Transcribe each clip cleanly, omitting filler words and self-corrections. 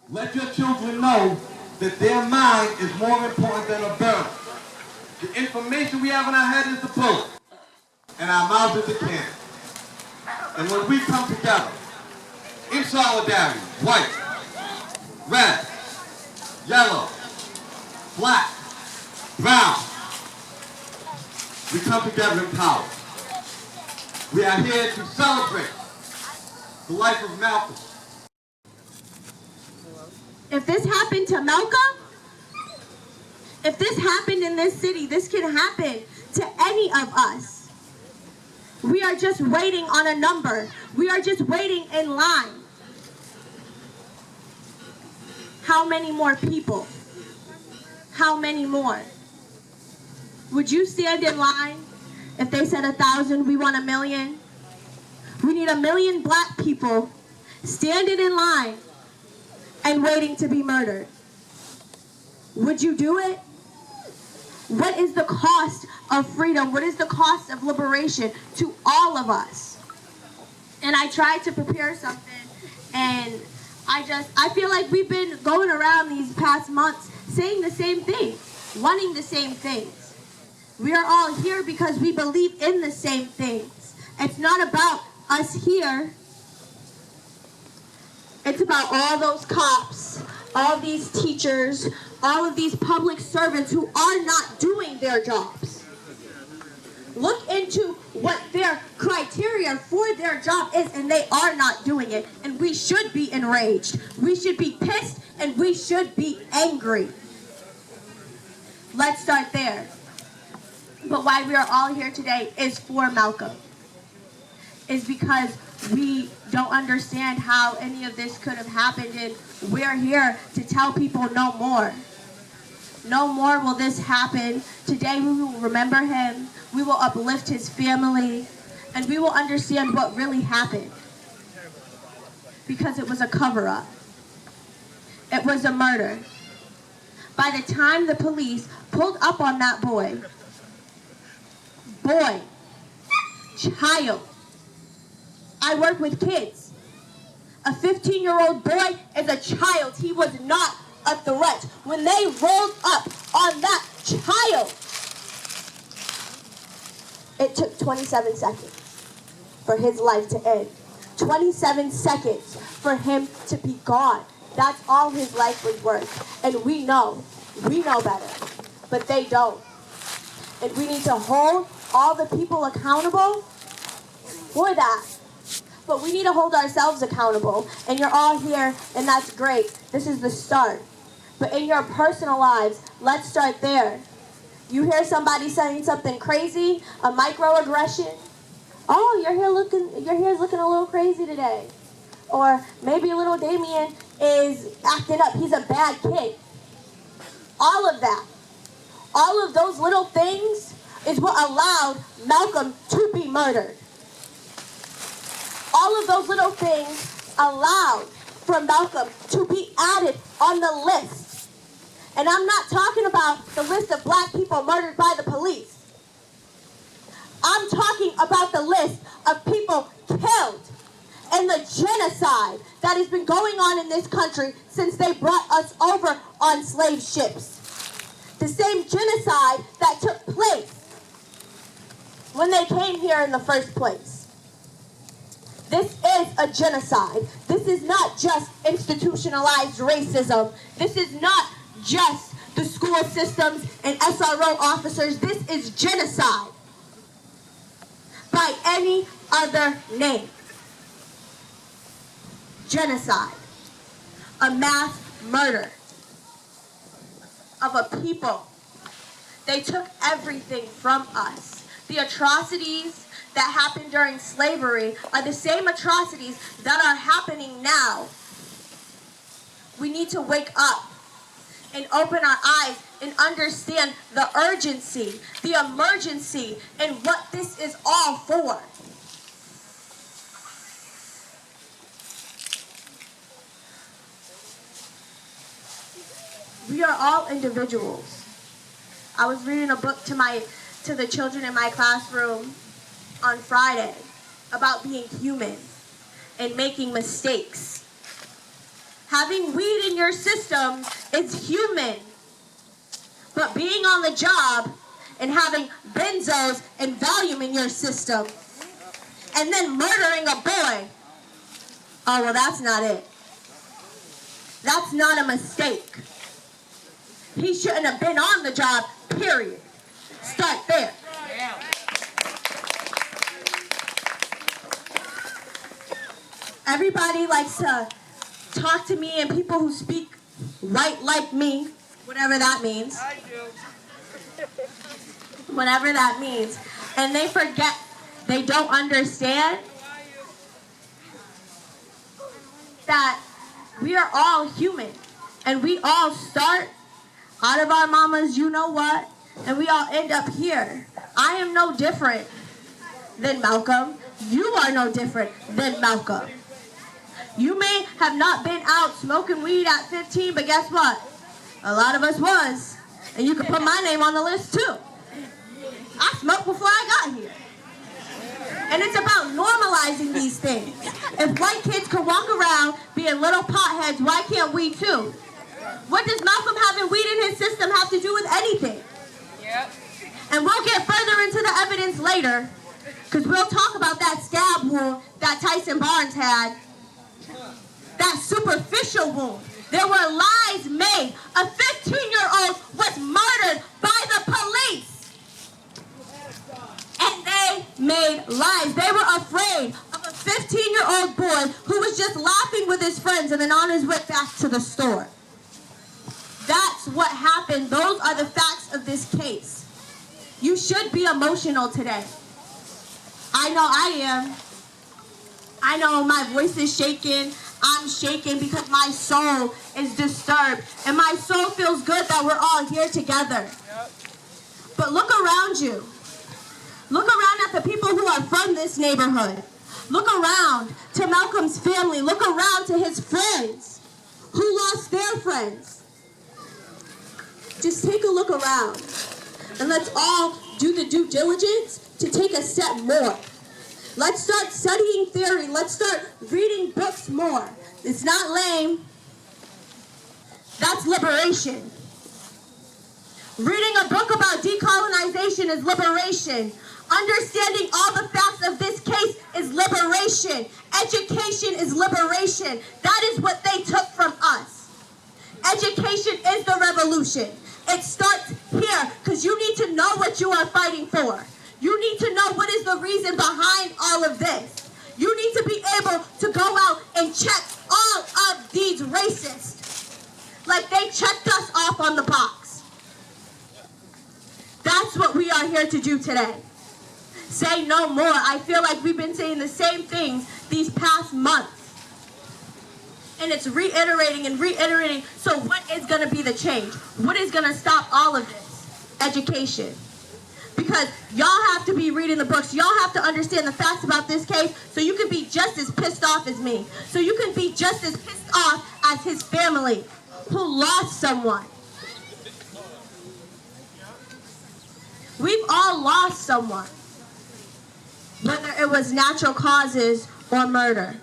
Let your children know that their mind is more important than a bird. The information we have in our head is the bullet, and our mouth is the cannon. And when we come together in solidarity, white, red, yellow, black, brown, we come together in power. We are here to celebrate the life of Malcolm. If this happened to Malcolm, if this happened in this city, this can happen to any of us. We are just waiting on a number. We are just waiting in line. How many more people? How many more? Would you stand in line if they said 1,000, we want 1,000,000? We need 1,000,000 black people standing in line and waiting to be murdered. Would you do it? What is the cost of freedom? What is the cost of liberation to all of us? And I tried to prepare something, and I feel like we've been going around these past months saying the same thing, wanting the same things. We are all here because we believe in the same things. It's not about us here. It's about all those cops, all these teachers, all of these public servants who are not doing their jobs. Look into what their criteria for their job is, and they are not doing it. And we should be enraged. We should be pissed, and we should be angry. Let's start there. But why we are all here today is for Malcolm. Is because we don't understand how any of this could have happened, and we're here to tell people no more. No more will this happen. Today we will remember him, we will uplift his family, and we will understand what really happened. Because it was a cover-up. It was a murder. By the time the police pulled up on that boy, child, I work with kids. A 15-year-old boy is a child. He was not a threat. When they rolled up on that child, it took 27 seconds for his life to end. 27 seconds for him to be gone. That's all his life was worth. And we know better, but they don't. And we need to hold all the people accountable for that. But we need to hold ourselves accountable. And you're all here, and that's great. This is the start. But in your personal lives, let's start there. You hear somebody saying something crazy, a microaggression. Oh, your hair's looking a little crazy today. Or maybe little Damien is acting up. He's a bad kid. All of that. All of those little things is what allowed Malcolm to be murdered. All of those little things allowed for Malcolm to be added on the list. And I'm not talking about the list of black people murdered by the police. I'm talking about the list of people killed and the genocide that has been going on in this country since they brought us over on slave ships. The same genocide that took place when they came here in the first place. This is a genocide. This is not just institutionalized racism. This is not just the school systems and SRO officers. This is genocide by any other name. Genocide. A mass murder of a people. They took everything from us. The atrocities that happened during slavery are the same atrocities that are happening now. We need to wake up and open our eyes and understand the urgency, the emergency, and what this is all for. We are all individuals. I was reading a book to the children in my classroom on Friday about being human and making mistakes. Having weed in your system is human. But being on the job and having benzos and Valium in your system and then murdering a boy, oh, well, that's not it. That's not a mistake. He shouldn't have been on the job, period. Start there. Everybody likes to talk to me, and people who speak white like me, whatever that means. I do. Whatever that means. And they forget, they don't understand that we are all human. And we all start out of our mamas, you know what, and we all end up here. I am no different than Malcolm. You are no different than Malcolm. You may have not been out smoking weed at 15, but guess what? A lot of us was. And you can put my name on the list too. I smoked before I got here. And it's about normalizing these things. If white kids can walk around being little potheads, why can't we too? What does Malcolm having weed in his system have to do with anything? Yep. And we'll get further into the evidence later, because we'll talk about that stab wound that Tyson Barnes had. That superficial wound. There were lies made. A 15-year-old was murdered by the police. And they made lies. They were afraid of a 15-year-old boy who was just laughing with his friends and then on his way back to the store. That's what happened. Those are the facts of this case. You should be emotional today. I know I am. I know my voice is shaking. I'm shaking because my soul is disturbed. And my soul feels good that we're all here together. Yep. But look around you. Look around at the people who are from this neighborhood. Look around to Malcolm's family. Look around to his friends who lost their friends. Just take a look around. And let's all do the due diligence to take a step more. Let's start studying theory. Let's start reading books more. It's not lame. That's liberation. Reading a book about decolonization is liberation. Understanding all the facts of this case is liberation. Education is liberation. That is what they took from us. Education is the revolution. It starts here because you need to know what you are fighting for. You need to know what is the reason behind all of this. You need to be able to go out and check all of these racists like they checked us off on the box. That's what we are here to do today. Say no more. I feel like we've been saying the same things these past months. And it's reiterating and reiterating. So what is going to be the change? What is going to stop all of this? Education. Because y'all have to be reading the books. Y'all have to understand the facts about this case so you can be just as pissed off as me. So you can be just as pissed off as his family who lost someone. We've all lost someone. Whether it was natural causes or murder.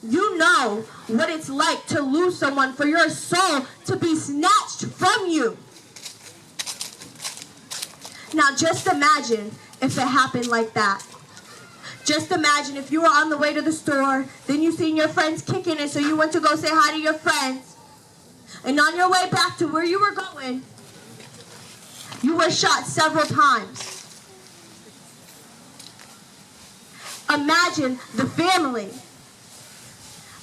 You know what it's like to lose someone, for your soul to be snatched from you. Now just imagine if it happened like that. Just imagine if you were on the way to the store, then you seen your friends kicking it, so you went to go say hi to your friends. And on your way back to where you were going, you were shot several times. Imagine the family.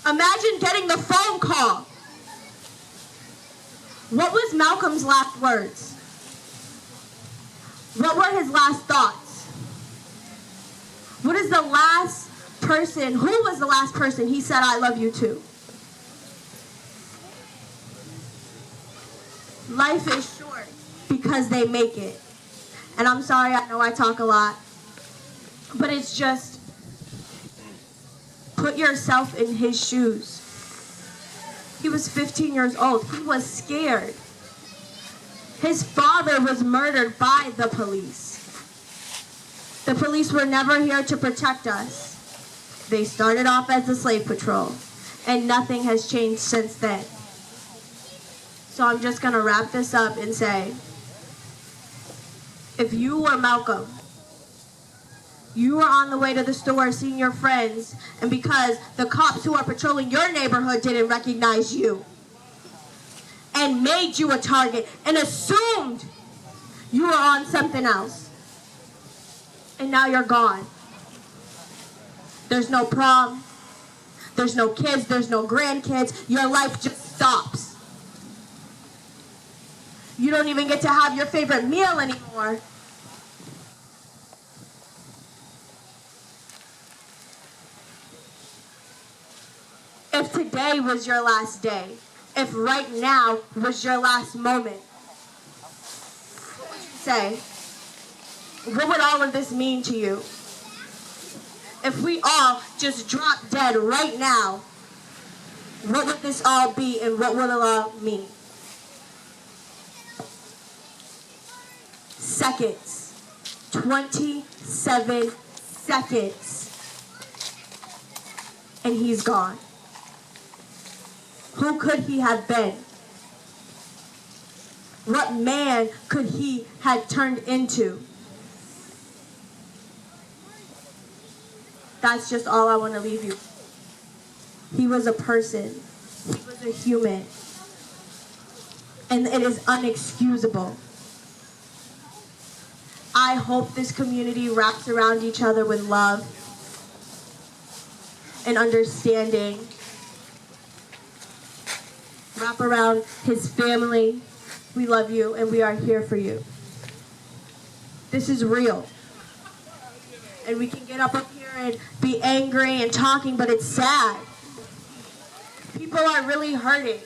Imagine getting the phone call. What was Malcolm's last words? What were his last thoughts? What is the last person, who was the last person he said I love you to? Life is short because they make it. And I'm sorry, I know I talk a lot, but it's just, put yourself in his shoes. He was 15 years old. He was scared. His father was murdered by the police. The police were never here to protect us. They started off as the slave patrol. And nothing has changed since then. So I'm just going to wrap this up and say, if you were Malcolm, you were on the way to the store seeing your friends, and because the cops who are patrolling your neighborhood didn't recognize you and made you a target and assumed you were on something else, and now you're gone. There's no prom, there's no kids, there's no grandkids, your life just stops. You don't even get to have your favorite meal anymore. If today was your last day, if right now was your last moment, what would you say? What would all of this mean to you? If we all just dropped dead right now, what would this all be and what would it all mean? Seconds. 27 seconds. And he's gone. Who could he have been? What man could he have turned into? That's just all I want to leave you. He was a person. He was a human. And it is unexcusable. I hope this community wraps around each other with love and understanding. Wrap around his family. We love you and we are here for you. This is real. And we can get up here and be angry and talking, but it's sad. People are really hurting.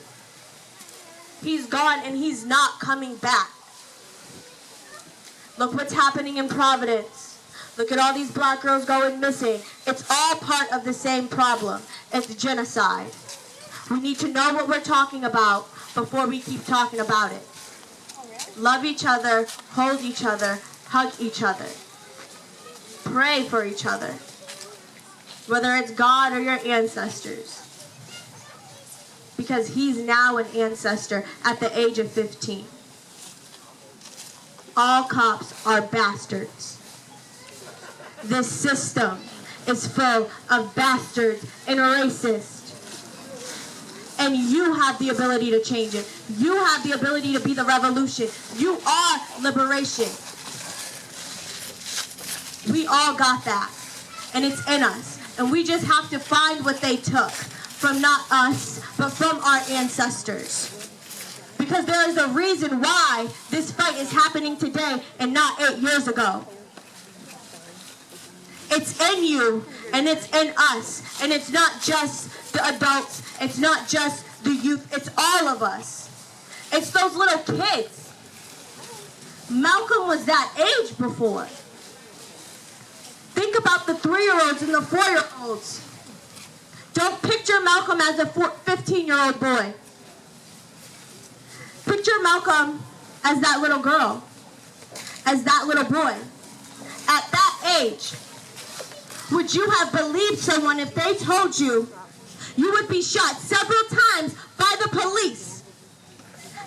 He's gone and he's not coming back. Look what's happening in Providence. Look at all these black girls going missing. It's all part of the same problem. It's genocide. We need to know what we're talking about before we keep talking about it. Love each other, hold each other, hug each other. Pray for each other. Whether it's God or your ancestors. Because he's now an ancestor at the age of 15. All cops are bastards. This system is full of bastards and racists. And you have the ability to change it. You have the ability to be the revolution. You are liberation. We all got that. And it's in us. And we just have to find what they took from not us, but from our ancestors. Because there is a reason why this fight is happening today and not 8 years ago. It's in you and it's in us. And it's not just the adults. It's not just the youth. It's all of us. It's those little kids. Malcolm was that age before. Think about the 3-year-olds and the 4-year-olds. Don't picture Malcolm as a 15-year-old boy. Picture Malcolm as that little girl, as that little boy. At that age, would you have believed someone if they told you you would be shot several times by the police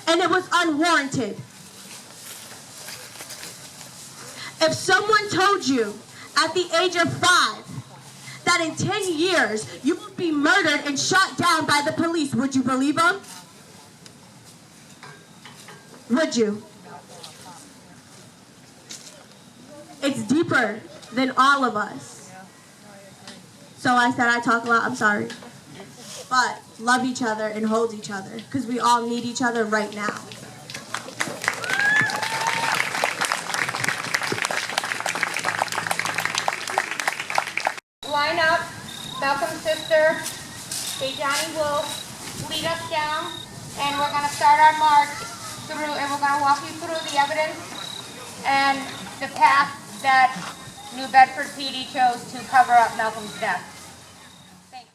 and it was unwarranted? If someone told you at the age of 5 that in 10 years you would be murdered and shot down by the police, would you believe them? Would you? It's deeper than all of us. So I said I talk a lot, I'm sorry. But love each other and hold each other because we all need each other right now. Line up. Malcolm's sister, Johnny, will lead us down, and we're going to start our march through, and we're going to walk you through the evidence and the path that New Bedford PD chose to cover up Malcolm's death. Thank you.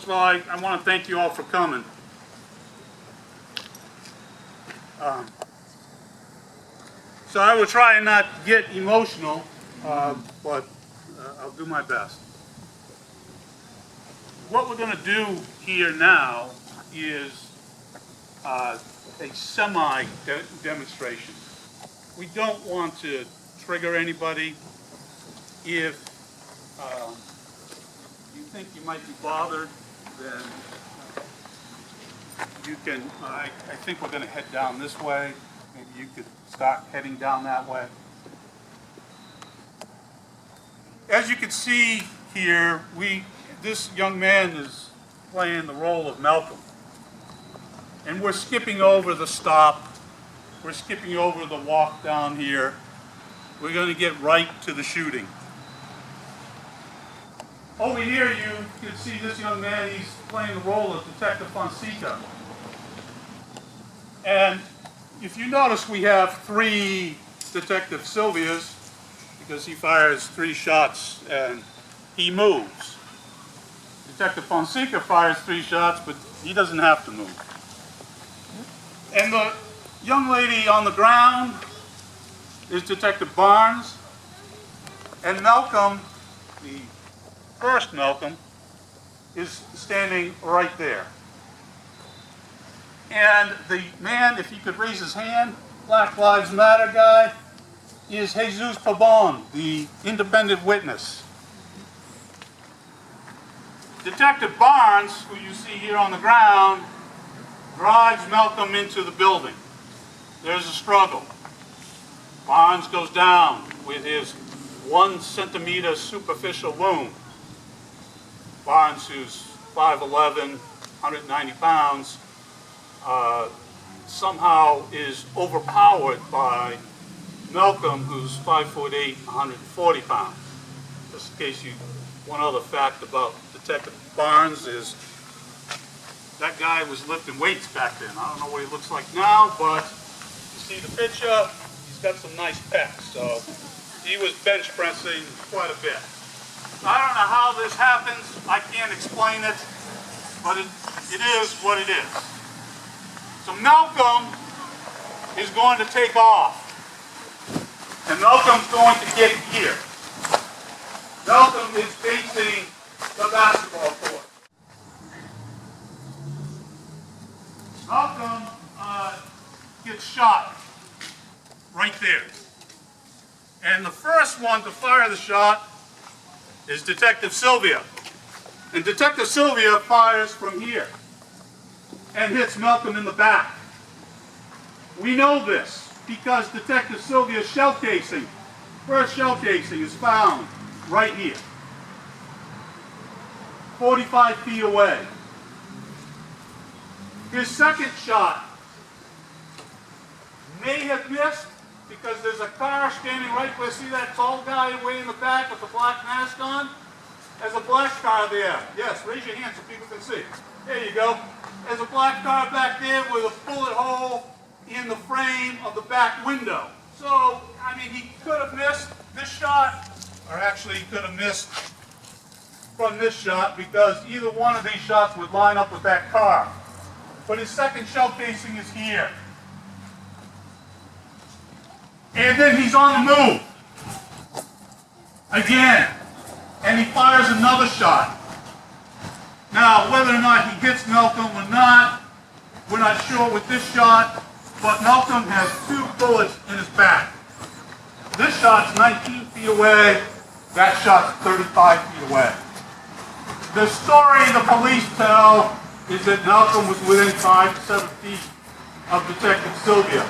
of all, I want to thank you all for coming. So I will try and not get emotional, but I'll do my best. What we're going to do here now is a semi-demonstration. We don't want to trigger anybody. If you think you might be bothered, then you can, I think we're going to head down this way. Maybe you could start heading down that way. As you can see here, this young man is playing the role of Malcolm. And we're skipping over the stop. We're skipping over the walk down here. We're going to get right to the shooting. Over here you can see this young man, he's playing the role of Detective Fonseca. And if you notice, we have 3 Detective Sylvias, because he fires 3 shots and he moves. Detective Fonseca fires 3 shots, but he doesn't have to move. And the young lady on the ground is Detective Barnes. And Malcolm, the first Malcolm, is standing right there. And the man, if he could raise his hand, Black Lives Matter guy, is Jesus Pabon, the independent witness. Detective Barnes, who you see here on the ground, drives Malcolm into the building. There's a struggle. Barnes goes down with his 1 centimeter superficial wound. Barnes, who's 5'11", 190 pounds, somehow is overpowered by Malcolm, who's 5'8", 140 pounds. Just in case one other fact about Detective Barnes is that guy was lifting weights back then. I don't know what he looks like now, but you see the picture, he's got some nice pecs, so he was bench pressing quite a bit. I don't know how this happens, I can't explain it, but it is what it is. So Malcolm is going to take off. And Malcolm's going to get here. Malcolm is facing the basketball court. Malcolm gets shot right there. And the first one to fire the shot is Detective Sylvia. And Detective Sylvia fires from here and hits Malcolm in the back. We know this because Detective Sylvia's shell casing, first shell casing, is found right here, 45 feet away. His second shot may have missed because there's a car standing right where, see that tall guy way in the back with the black mask on? There's a black car there. Yes, raise your hand so people can see. There you go. There's a black car back there with a bullet hole in the frame of the back window. So, I mean, he could have missed this shot, or actually he could have missed from this shot because either one of these shots would line up with that car. But his second shell casing is here. And then he's on the move. Again. And he fires another shot. Now, whether or not he hits Malcolm or not, we're not sure with this shot, but Malcolm has 2 bullets in his back. This shot's 19 feet away, that shot's 35 feet away. The story the police tell is that Malcolm was within 5 to 7 feet of Detective Sylvia.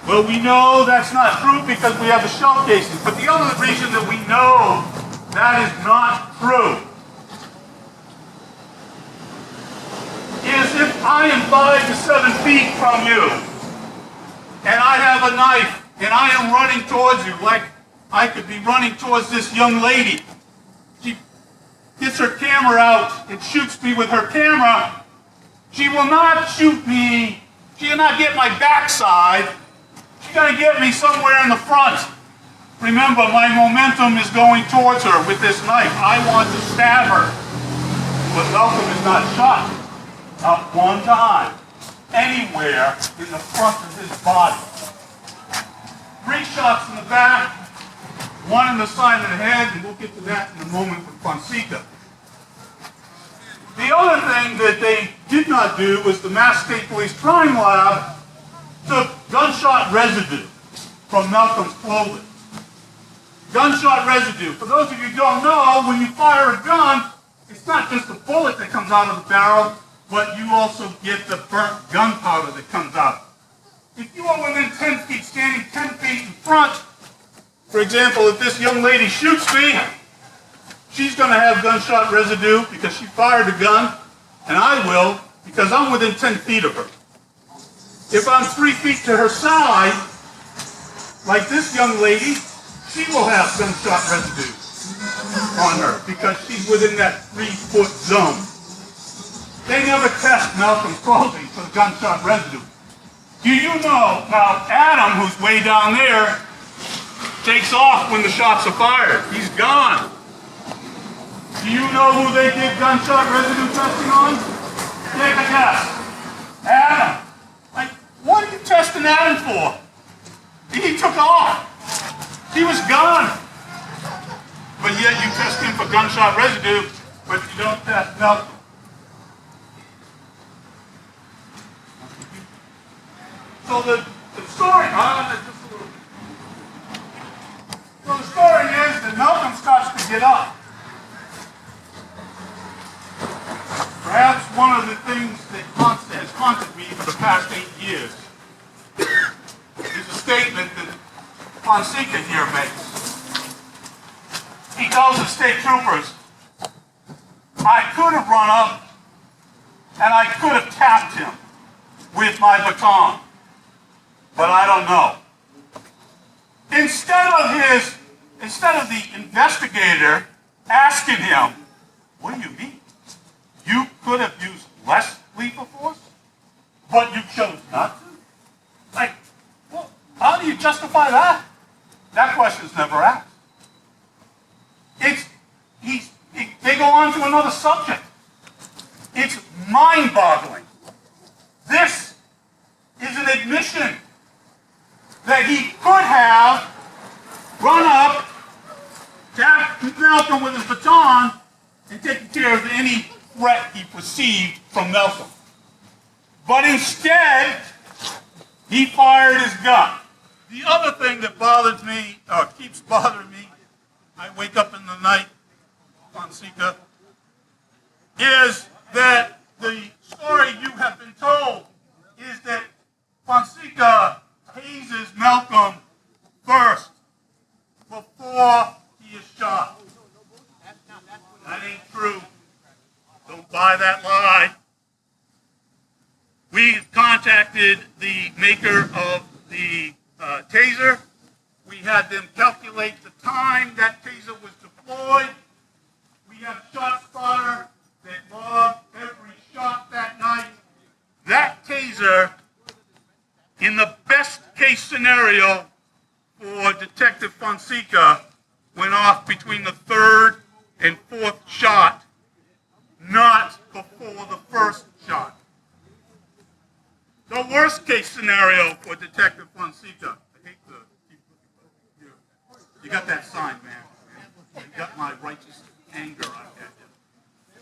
Well, we know that's not true because we have the shell casings, but the other reason that we know that is not true is if I am 5 to 7 feet from you and I have a knife and I am running towards you like I could be running towards this young lady. She gets her camera out and shoots me with her camera. She will not shoot me. She will not get my backside. She's going to get me somewhere in the front. Remember, my momentum is going towards her with this knife. I want to stab her. but Malcolm is not shot. Not one time. Anywhere in the front of his body. 3 shots in the back, 1 in the side of the head, and we'll get to that in a moment with Fonseca. The other thing that they did not do was the Mass State Police Crime Lab took gunshot residue from Malcolm's clothing. Gunshot residue. For those of you who don't know, when you fire a gun, it's not just the bullet that comes out of the barrel, but you also get the burnt gunpowder that comes out. If you are within 10 feet, standing 10 feet in front, for example, if this young lady shoots me, she's going to have gunshot residue because she fired a gun, and I will because I'm within 10 feet of her. If I'm 3 feet to her side, like this young lady, she will have gunshot residue on her because she's within that 3-foot zone. They never test Malcolm's clothing for the gunshot residue. Do you know, now Adam, who's way down there, takes off when the shots are fired. He's gone. Do you know who they did gunshot residue testing on? Take a guess. Adam. Like, what are you testing Adam for? He took off. He was gone. But yet you test him for gunshot residue, but you don't test Malcolm. So the story, so the story is that Malcolm starts to get up. Perhaps one of the things that has haunted me for the past 8 years is a statement that Fonseca here makes. He tells the state troopers, I could have run up and I could have tapped him with my baton, but I don't know. Instead of the investigator asking him, what do you mean? You could have used less lethal force, but you chose not to? Like, well, how do you justify that? That question's never asked. They go on to another subject. It's mind-boggling. This is an admission that he could have run up, tapped Malcolm with his baton, and taken care of any threat he perceived from Malcolm. But instead, he fired his gun. The other thing that bothers me, or keeps bothering me, I wake up in the night, Fonseca, is that the story you have been told is that Fonseca tases Malcolm first before he is shot. That ain't true. Don't buy that lie. We've contacted the maker of the taser. We had them calculate the time that taser was deployed. We have shot spotter that logged every shot that night. That taser, in the best case scenario for Detective Fonseca, went off between the 3rd and 4th shot, not before the 1st shot. The worst case scenario for Detective Fonseca, I hate to keep looking, but you got that sign, man. You got my righteous anger on that.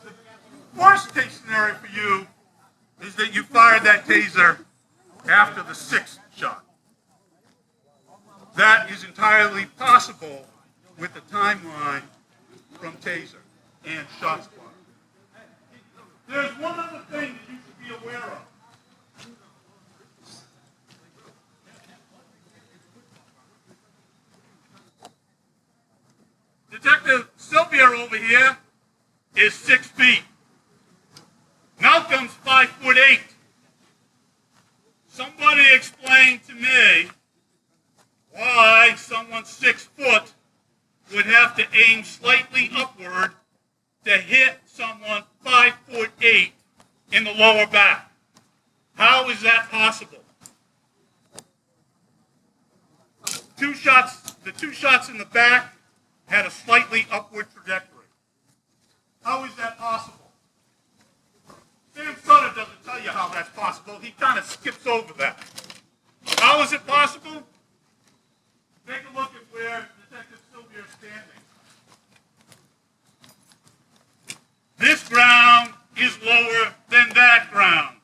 The worst case scenario for you is that you fired that taser after the 6th shot. That is entirely possible with the timeline from taser and shot spotter. There's one other thing that you should be aware of. Detective Sylvia over here is 6 feet. Malcolm's 5'8". Somebody explain to me why someone 6 foot would have to aim slightly upward to hit someone 5'8" in the lower back. How is that possible? The two shots in the back had a slightly upward trajectory. How is that possible? Sam Sutter doesn't tell you how that's possible. He kind of skips over that. How is it possible? Take a look at where Detective Sylvia is standing. This ground is lower than that ground.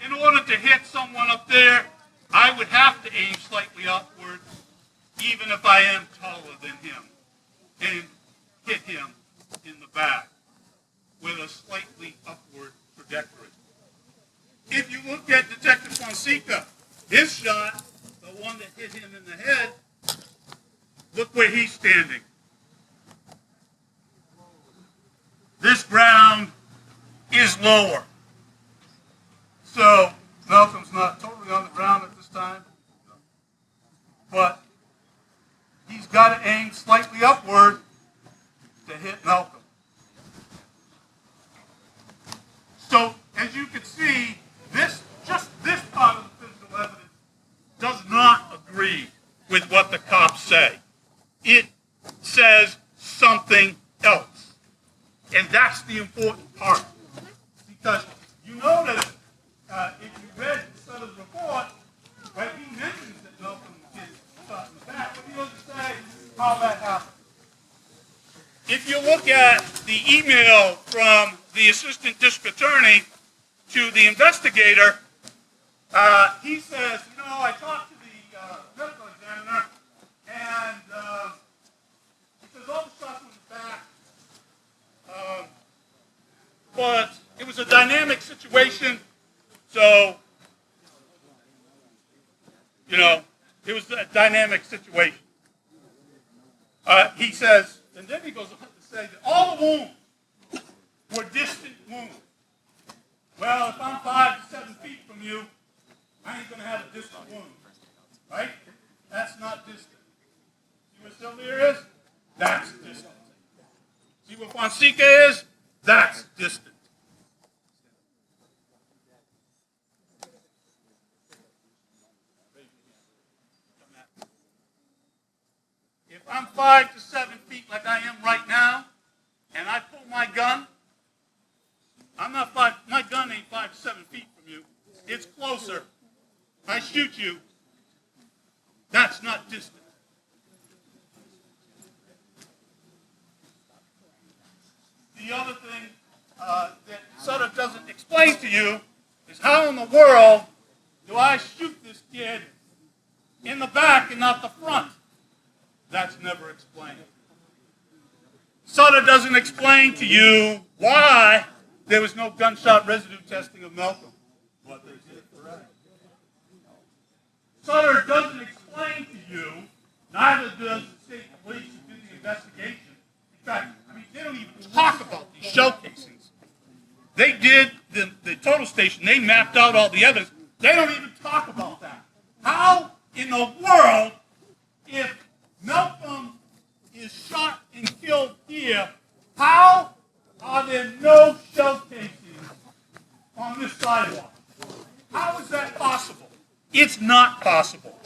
In order to hit someone up there, I would have to aim slightly upward, even if I am taller than him, and hit him in the back with a slightly upward trajectory. If you look at Detective Fonseca, his shot, the one that hit him in the head, look where he's standing. This ground is lower. So Malcolm's not totally on the ground at this time, but he's got to aim slightly upward to hit Malcolm. So as you can see, just this part of the physical evidence does not agree with what the cops say. It says something else. And that's the important part. Because you notice, if you read Sutter's report, right, he mentions that Malcolm gets shot in the back, but he doesn't say how that happened. If you look at the email from the assistant district attorney to the investigator, he says, you know, I talked to the medical examiner, and he says all the shots were in the back, but it was a dynamic situation, so, you know, it was a dynamic situation. He says, and then he goes on to say that all the wounds were distant wounds. Well, if I'm 5 to 7 feet from you, I ain't going to have a distant wound, right? That's not distant. See what Sylvia is? That's distant. See what Fonseca is? That's distant. If I'm 5 to 7 feet like I am right now, and I pull my gun, I'm not my gun ain't 5 to 7 feet from you. It's closer. I shoot you. That's not distant. The other thing that Sutter doesn't explain to you is how in the world do I shoot this kid in the back and not the front? That's never explained. Sutter doesn't explain to you why there was no gunshot residue testing of Malcolm. But they did for that. Sutter doesn't explain to you, neither does the state police who did the investigation. In fact, they don't even talk about these shell casings. They did the total station. They mapped out all the evidence. They don't even talk about that. How in the world, if Malcolm is shot and killed here, how are there no shell casings on this sidewalk? How is that possible? It's not possible.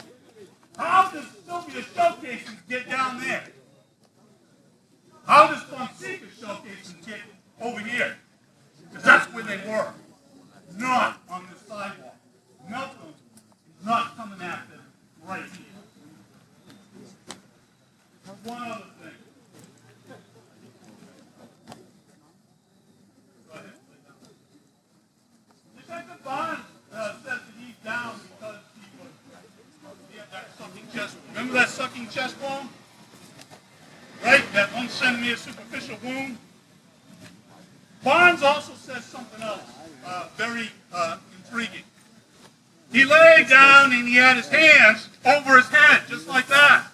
How does Sylvia's shell casings get down there? How does Fonseca's shell casings get over here? Because that's where they were. Not on this sidewalk. Malcolm is not coming at them right here. One other thing. Go ahead. Detective Barnes says that he's down because he had that sucking chest. Remember that sucking chest wound? Right? That 1 centimeter superficial wound? Barnes also says something else very intriguing. He lay down and he had his hands over his head, just like that.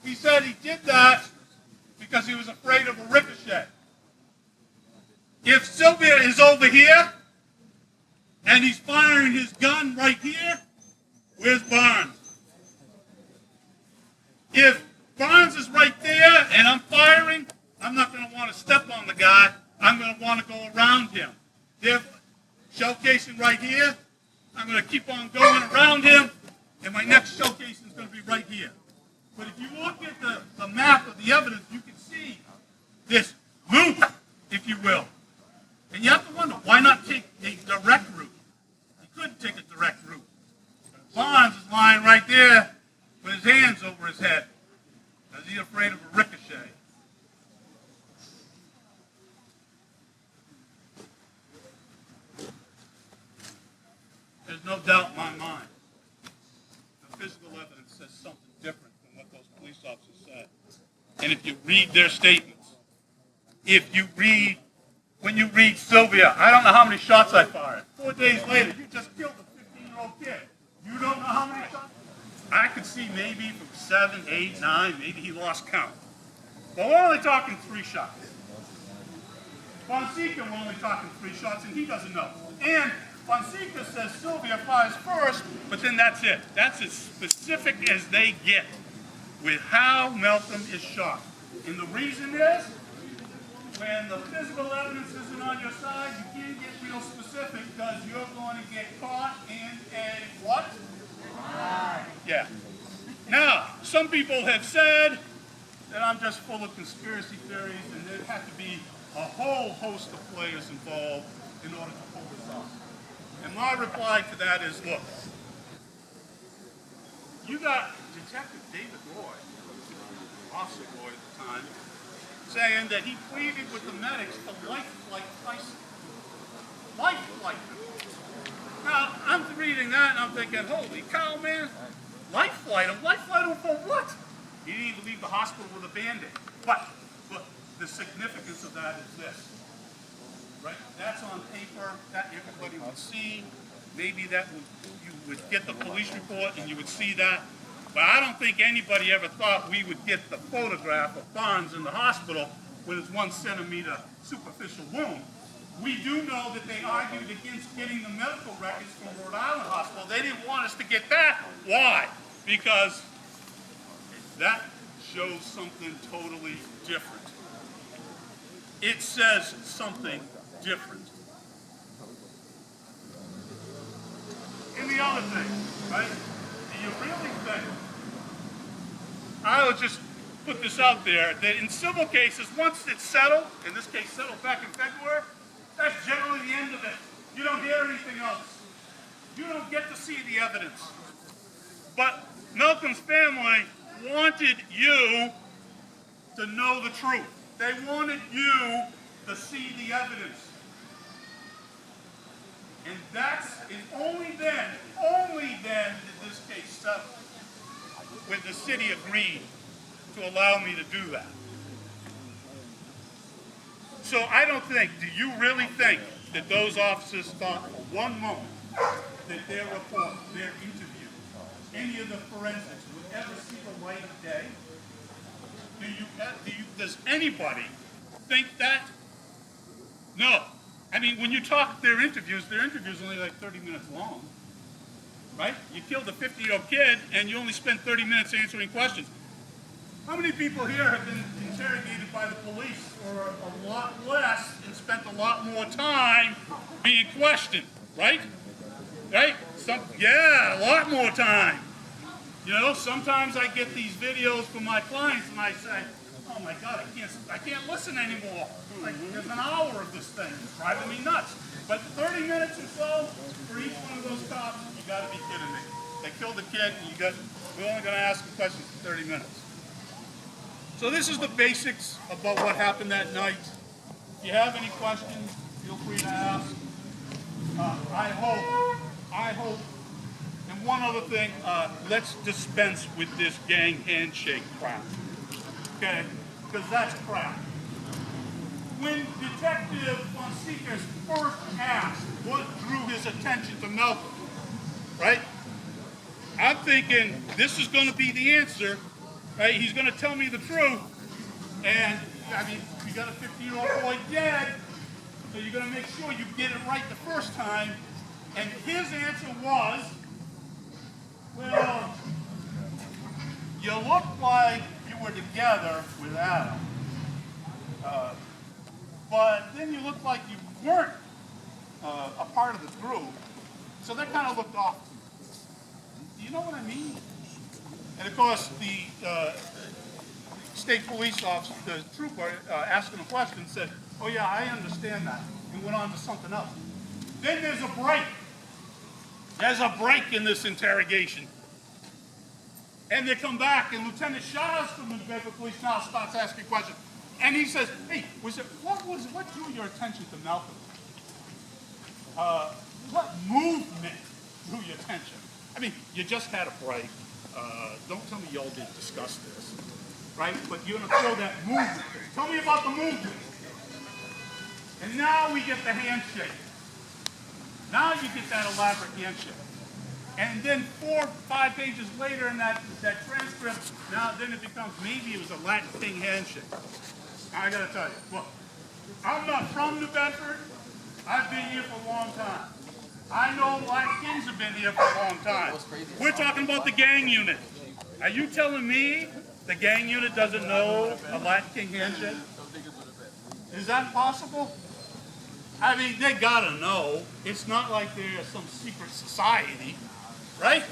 He said he did that because he was afraid of a ricochet. If Sylvia is over here and he's firing his gun right here, where's Barnes? If Barnes is right there and I'm firing, I'm not going to want to step on the guy. I'm going to want to go around him. If shell casing right here, I'm going to keep on going around him, and my next shell casing is going to be right here. But if you look at the map of the evidence, you can see this loop, if you will. And you have to wonder, why not take a direct route? He couldn't take a direct route. Barnes is lying right there with his hands over his head. Is he afraid of a ricochet? There's no doubt in my mind. The physical evidence says something different than what those police officers said. And if you read their statements, when you read Sylvia, I don't know how many shots I fired. 4 days later, you just killed a 15-year-old kid. You don't know how many shots? I could see maybe from 7, 8, 9, maybe he lost count. But we're only talking 3 shots. Fonseca, we're only talking 3 shots, and he doesn't know. And Fonseca says Sylvia fires first, but then that's it. That's as specific as they get with how Malcolm is shot. And the reason is, when the physical evidence isn't on your side, you can't get real specific because you're going to get caught in a what? Yeah. Now, some people have said that I'm just full of conspiracy theories and there have to be a whole host of players involved in order to pull this off. And my reply to that is, look, you got Detective David Roy, Officer Roy at the time, saying that he pleaded with the medics to life-flight Tyson. Life-flight him. Now, I'm reading that and I'm thinking, holy cow, man, life-flight him? Life-flight him for what? He didn't even leave the hospital with a Band-Aid. But the significance of that is this, right? That's on paper, that everybody would see. Maybe you would get the police report and you would see that. But I don't think anybody ever thought we would get the photograph of Barnes in the hospital with his 1 centimeter superficial wound. We do know that they argued against getting the medical records from Rhode Island Hospital. They didn't want us to get that. Why? Because that shows something totally different. It says something different. And the other thing, right? Do you really think, I would just put this out there, that in civil cases, once it's settled, in this case settled back in February, that's generally the end of it. You don't hear anything else. You don't get to see the evidence. But Malcolm's family wanted you to know the truth. They wanted you to see the evidence. And only then did this case settle, when the city agreed to allow me to do that. So I don't think, do you really think that those officers thought for one moment that their report, their interview, any of the forensics would ever see the light of day? Does anybody think that? No. I mean, when you talk their interviews are only like 30 minutes long, right? You killed a 50-year-old kid and you only spent 30 minutes answering questions. How many people here have been interrogated by the police for a lot less and spent a lot more time being questioned, right? Right? A lot more time. You know, sometimes I get these videos from my clients and I say, oh my God, I can't listen anymore. Like, there's an hour of this thing. It's driving me nuts. But 30 minutes or so for each one of those cops, you gotta be kidding me. They killed a kid and we're only gonna ask them questions for 30 minutes. So this is the basics about what happened that night. If you have any questions, feel free to ask. I hope, and one other thing, let's dispense with this gang handshake crap. Okay? Because that's crap. When Detective Fonseca first asked what drew his attention to Malcolm, right? I'm thinking this is going to be the answer, right? He's going to tell me the truth. And, I mean, you got a 50-year-old boy dead, so you're going to make sure you get it right the first time. And his answer was, well, you look like you were together with Adam. But then you look like you weren't a part of the group. So that kind of looked off. Do you know what I mean? And of course, the state police officer, the trooper, asking a question said, Oh yeah, I understand that. And went on to something else. Then there's a break. There's a break in this interrogation. And they come back, and Lieutenant Shaw's from the Bedford Police now starts asking questions. And he says, hey, what drew your attention to Malcolm? What movement drew your attention? I mean, you just had a break. Don't tell me y'all didn't discuss this, right? But you're gonna throw that movement. Tell me about the movement. And now we get the handshake. Now you get that elaborate handshake. And then 4 or 5 pages later in that transcript, now then it becomes maybe it was a Latin King handshake. Now I gotta tell you, look, I'm not from New Bedford. I've been here for a long time. I know Latin Kings have been here for a long time. We're talking about the gang unit. Are you telling me the gang unit doesn't know a Latin King handshake? Is that possible? I mean, they gotta know. It's not like they're some secret society, right?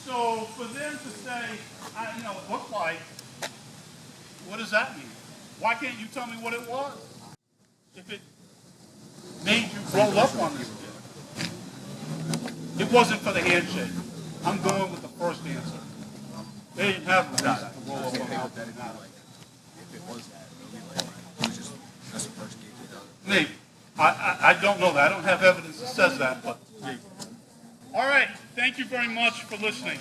So for them to say, it looked like, what does that mean? Why can't you tell me what it was? If it made you roll up on this kid. It wasn't for the handshake. I'm going with the first answer. They didn't have a reason to roll up on that. If it was that, it was just that's the first gig they done. Maybe. I don't know that. I don't have evidence that says that, but maybe. All right. Thank you very much for listening.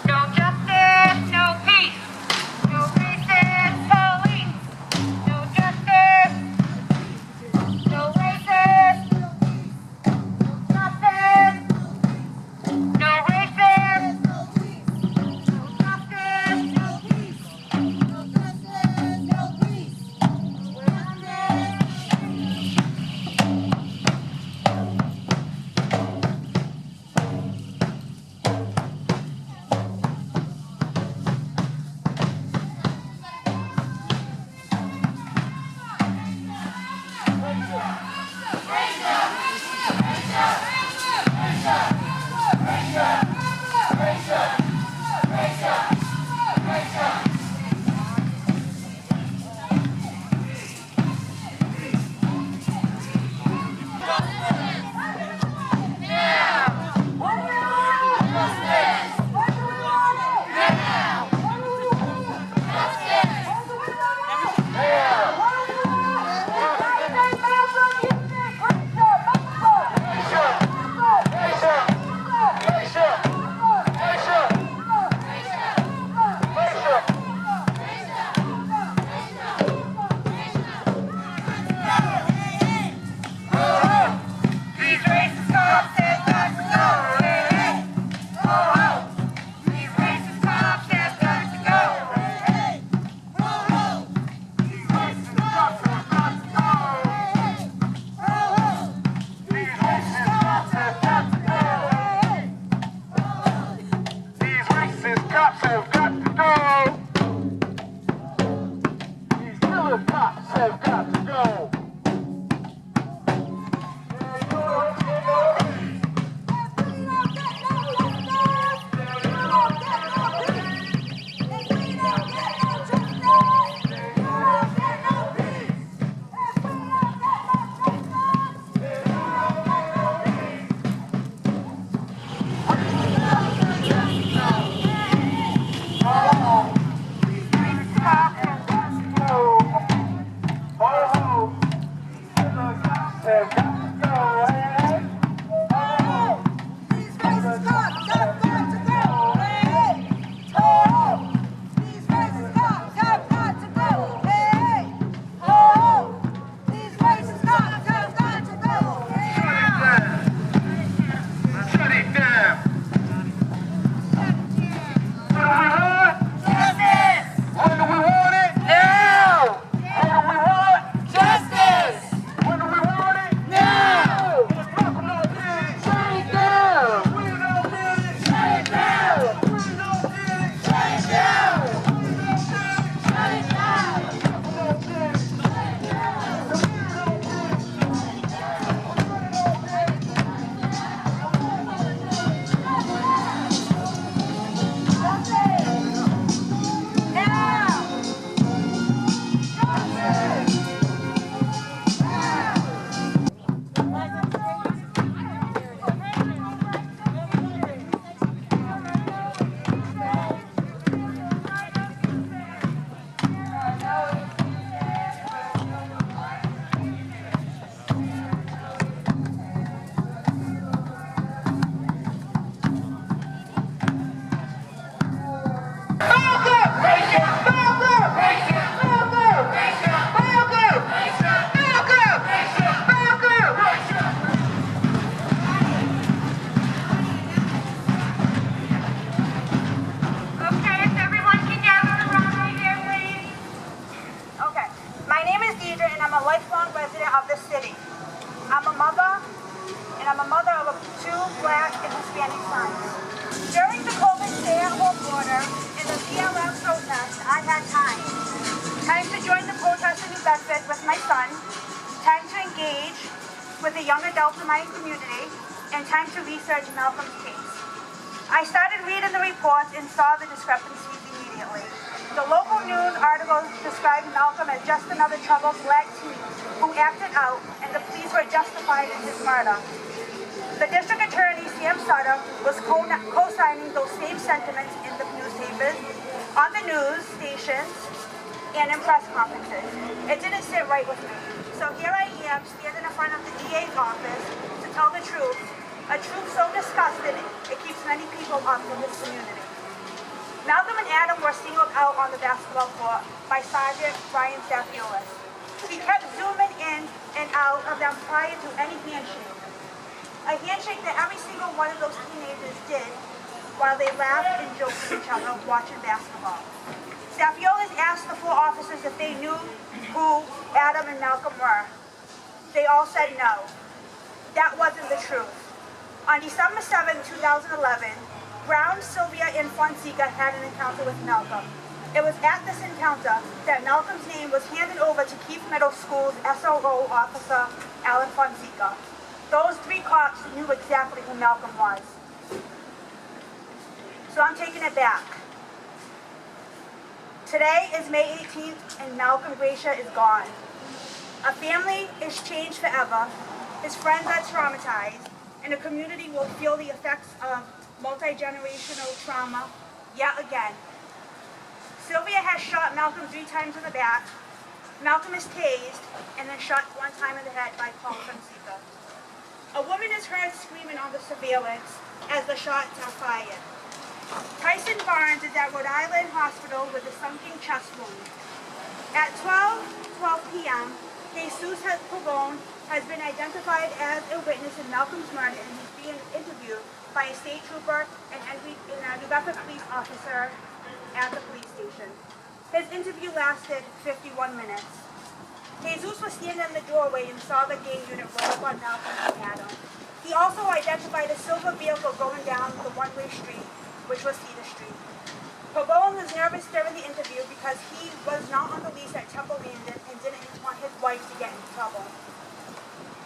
No justice, no peace. No racist police. No justice. No racist. No justice. No racist. No justice. No peace. No justice. No peace. Time to join the protest in New Bedford with my son, time to engage with the young adults in my community, and time to research Malcolm's case. I started reading the reports and saw the discrepancies immediately. The local news article described Malcolm as just another troubled black teen who acted out, and the police were justified in his murder. The district attorney, Sam Sutter, was co-signing those same sentiments in the newspapers, on the news stations, and in press conferences. It didn't sit right with me. So here I am, standing in front of the DA's office to tell the truth, a truth so disgusting it keeps many people up in this community. Malcolm and Adam were singled out on the basketball court by Sergeant Brian Safioleas. He kept zooming in and out of them prior to any handshake. A handshake that every single one of those teenagers did while they laughed and joked with each other watching basketball. Safioleas asked the 4 officers if they knew who Adam and Malcolm were. They all said no. That wasn't the truth. On December 7, 2011, Brown, Sylvia, and Fonseca had an encounter with Malcolm. It was at this encounter that Malcolm's name was handed over to Keith Middle School's SRO officer, Alan Fonseca. Those 3 cops knew exactly who Malcolm was. So I'm taking it back. Today is May 18th and Malcolm Gracia is gone. A family is changed forever, his friends are traumatized, and the community will feel the effects of multi-generational trauma yet again. Sylvia has shot Malcolm 3 times in the back. Malcolm is tased and then shot 1 time in the head by Paul Fonseca. A woman is heard screaming on the surveillance as the shots are fired. Tyson Barnes is at Rhode Island Hospital with a sunken chest wound. At 12 p.m., Jesus Pavone has been identified as a witness in Malcolm's murder, and he's being interviewed by a state trooper and a New Bedford police officer at the police station. His interview lasted 51 minutes. Jesus was standing in the doorway and saw the gang unit roll up on Malcolm and Adam. He also identified a silver vehicle going down the one-way street, which was Cedar Street. Pavone was nervous during the interview because he was not on the lease at Temple Landon and didn't want his wife to get into trouble.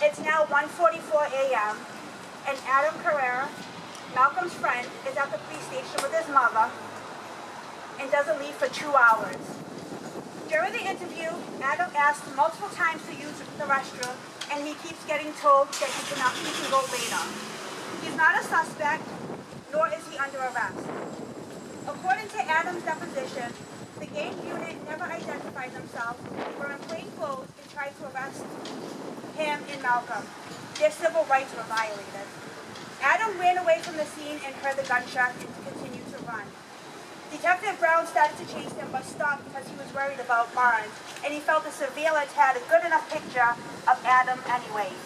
It's now 1:44 a.m. and Adam Carrera, Malcolm's friend, is at the police station with his mother and doesn't leave for 2 hours. During the interview, Adam asked multiple times to use the restroom, and he keeps getting told that he can go later. He's not a suspect, nor is he under arrest. According to Adam's deposition, the gang unit never identified themselves, were in plain clothes, and tried to arrest him and Malcolm. Their civil rights were violated. Adam ran away from the scene and heard the gunshot and continued to run. Detective Brown started to chase him but stopped because he was worried about Barnes, and he felt the surveillance had a good enough picture of Adam anyways.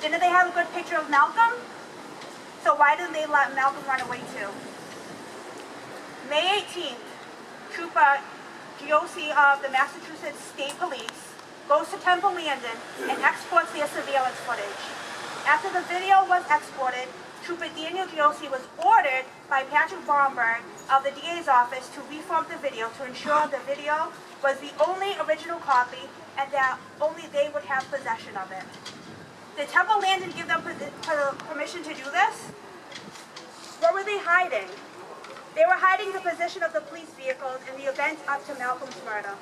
Didn't they have a good picture of Malcolm? So why didn't they let Malcolm run away too? May 18th, Trooper GOC of the Massachusetts State Police goes to Temple Landon and exports their surveillance footage. After the video was exported, Trooper Daniel GOC was ordered by Patrick Bromberg of the DA's office to reform the video to ensure the video was the only original copy and that only they would have possession of it. Did Temple Landon give them permission to do this? What were they hiding? They were hiding the position of the police vehicles in the event up to Malcolm's murder.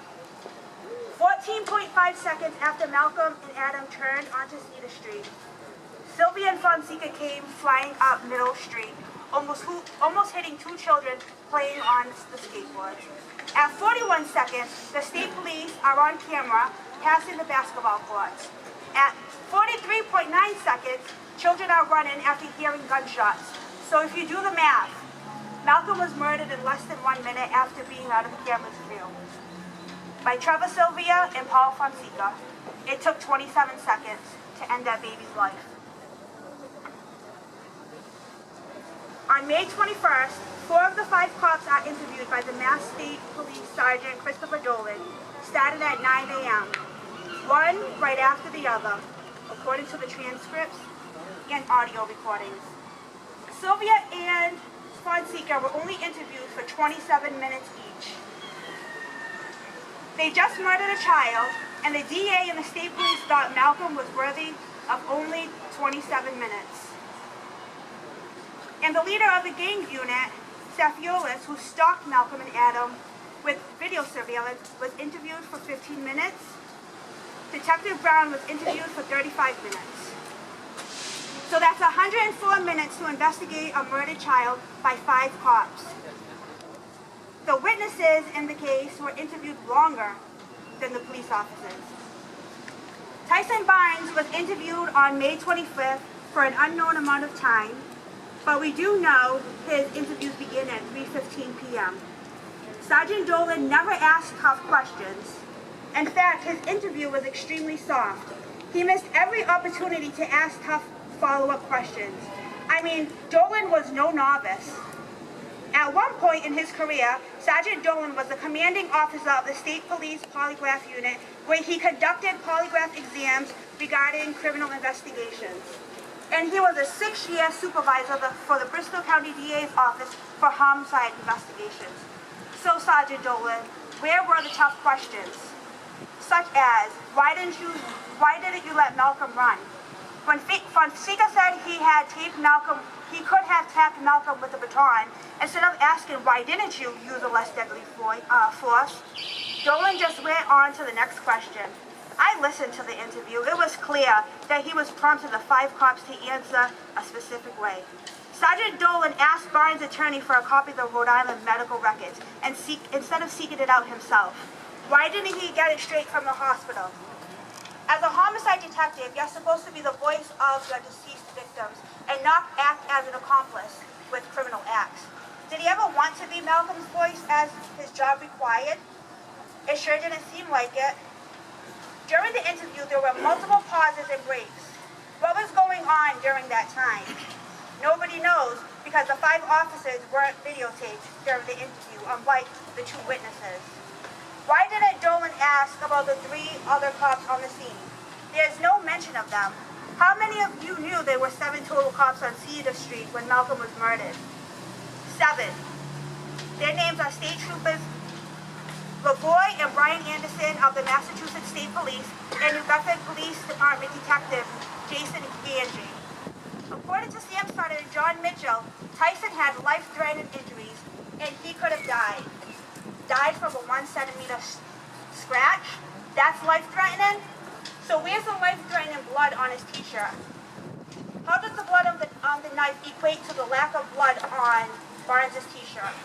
14 13.5 seconds after Malcolm and Adam turned onto Cedar Street, Sylvia and Fonseca came flying up Middle Street, almost hitting two children playing on the skateboards. At 41 seconds, the state police are on camera passing the basketball courts. At 43.9 seconds, children are running after hearing gunshots. So if you do the math, Malcolm was murdered in less than 1 minute after being out of the camera's view. By Trevor Sylvia and Paul Fonseca. It took 27 seconds to end that baby's life. On May 21st, 4 of the 5 cops are interviewed by the Mass State Police Sergeant Christopher Dolan, starting at 9 a.m., one right after the other, according to the transcripts and audio recordings. Sylvia and Fonseca were only interviewed for 27 minutes each. They just murdered a child, and the DA and the state police thought Malcolm was worthy of only 27 minutes. And the leader of the gang unit, Safioleas, who stalked Malcolm and Adam with video surveillance, was interviewed for 15 minutes. Detective Brown was interviewed for 35 minutes. So that's 104 minutes to investigate a murdered child by 5 cops. The witnesses in the case were interviewed longer than the police officers. Tyson Barnes was interviewed on May 25th for an unknown amount of time, but we do know his interviews begin at 3:15 p.m. Sergeant Dolan never asked tough questions. In fact, his interview was extremely soft. He missed every opportunity to ask tough follow-up questions. I mean, Dolan was no novice. At one point in his career, Sergeant Dolan was the commanding officer of the State Police Polygraph Unit, where he conducted polygraph exams regarding criminal investigations. And he was a 6-year supervisor for the Bristol County DA's office for homicide investigations. So, Sergeant Dolan, where were the tough questions? Such as, why didn't you let Malcolm run? When Fonseca said he could have tapped Malcolm with a baton, instead of asking why didn't you use a less deadly force, Dolan just went on to the next question. I listened to the interview. It was clear that he was prompting the 5 cops to answer a specific way. Sergeant Dolan asked Barnes' attorney for a copy of the Rhode Island medical records instead of seeking it out himself. Why didn't he get it straight from the hospital? As a homicide detective, you're supposed to be the voice of your deceased victims and not act as an accomplice with criminal acts. Did he ever want to be Malcolm's voice as his job required? It sure didn't seem like it. During the interview, there were multiple pauses and breaks. What was going on during that time? Nobody knows because the 5 officers weren't videotaped during the interview, unlike the 2 witnesses. Why didn't Dolan ask about the 3 other cops on the scene? There's no mention of them. How many of you knew there were 7 total cops on Cedar Street when Malcolm was murdered? 7. Their names are State Troopers LaVoy and Brian Anderson of the Massachusetts State Police and New Bedford Police Department Detective Jason Ganji. According to Sam Sutter and John Mitchell, Tyson had life-threatening injuries and he could have died. Died from a 1-centimeter scratch? That's life-threatening? So where's the life-threatening blood on his t-shirt? How does the blood on the knife equate to the lack of blood on Barnes' t-shirt?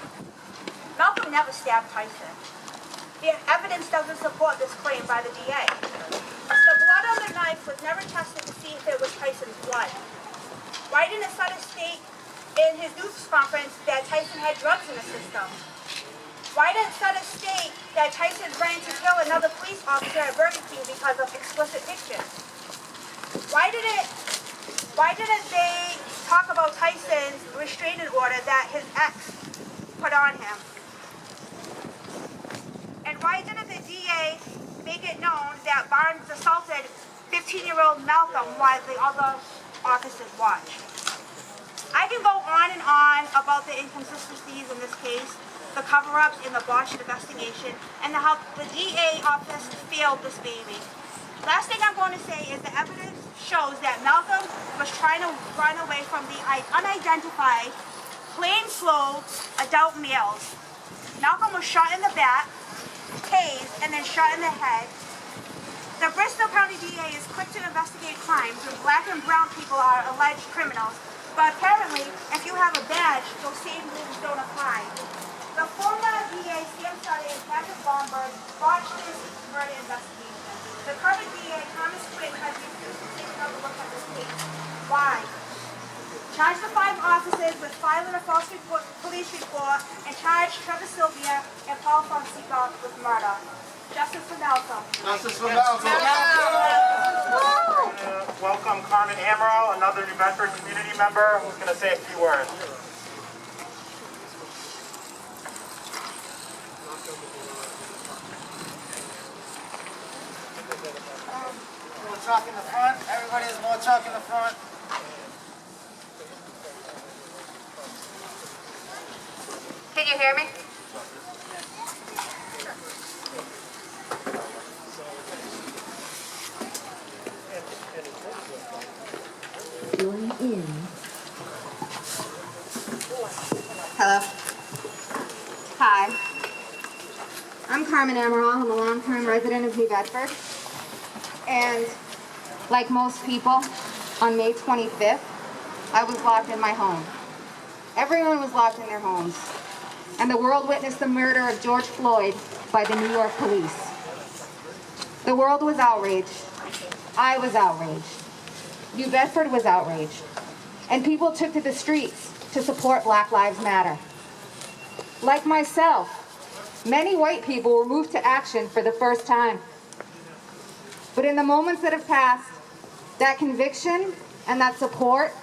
Malcolm never stabbed Tyson. The evidence doesn't support this claim by the DA. The blood on the knife was never tested to see if it was Tyson's blood. Why didn't Sutter state in his news conference that Tyson had drugs in the system? Why didn't Sutter state that Tyson ran to kill another police officer at Burger King because of explicit pictures? Why didn't they talk about Tyson's restraining order that his ex put on him? And why didn't the DA make it known that Barnes assaulted 15-year-old Malcolm while the other officers watched? I can go on and on about the inconsistencies in this case, the cover-ups in the botched investigation, and how the DA office failed this baby. Last thing I'm going to say is the evidence shows that Malcolm was trying to run away from the unidentified, plainclothes adult males. Malcolm was shot in the back, tased, and then shot in the head. to investigate crimes when black and brown people are alleged criminals, but apparently, if you have a badge, those same rules don't apply. The former DA, Sam Sutton, and Patrick Bomberg botched this murder investigation. The current DA, Thomas Quinn, has refused to take another look at this case. Why? Charge the 5 officers with filing a false police report and charge Trevor Sylvia and Paul Fonseca with murder. Justice for Malcolm. Justice for Malcolm. Welcome Carmen Amaral, another New Bedford community member who's going to say a few words. More chalk in the front. Everybody has more chalk in the front. Can you hear me? Hello. Hi. I'm Carmen Amaral. I'm a long-term resident of New Bedford. And like most people, on May 25th, I was locked in my home. Everyone was locked in their homes. And the world witnessed the murder of George Floyd by the New York police. The world was outraged. I was outraged. New Bedford was outraged. And people took to the streets to support Black Lives Matter. Like myself, many white people were moved to action for the first time. But in the moments that have passed, that conviction and that support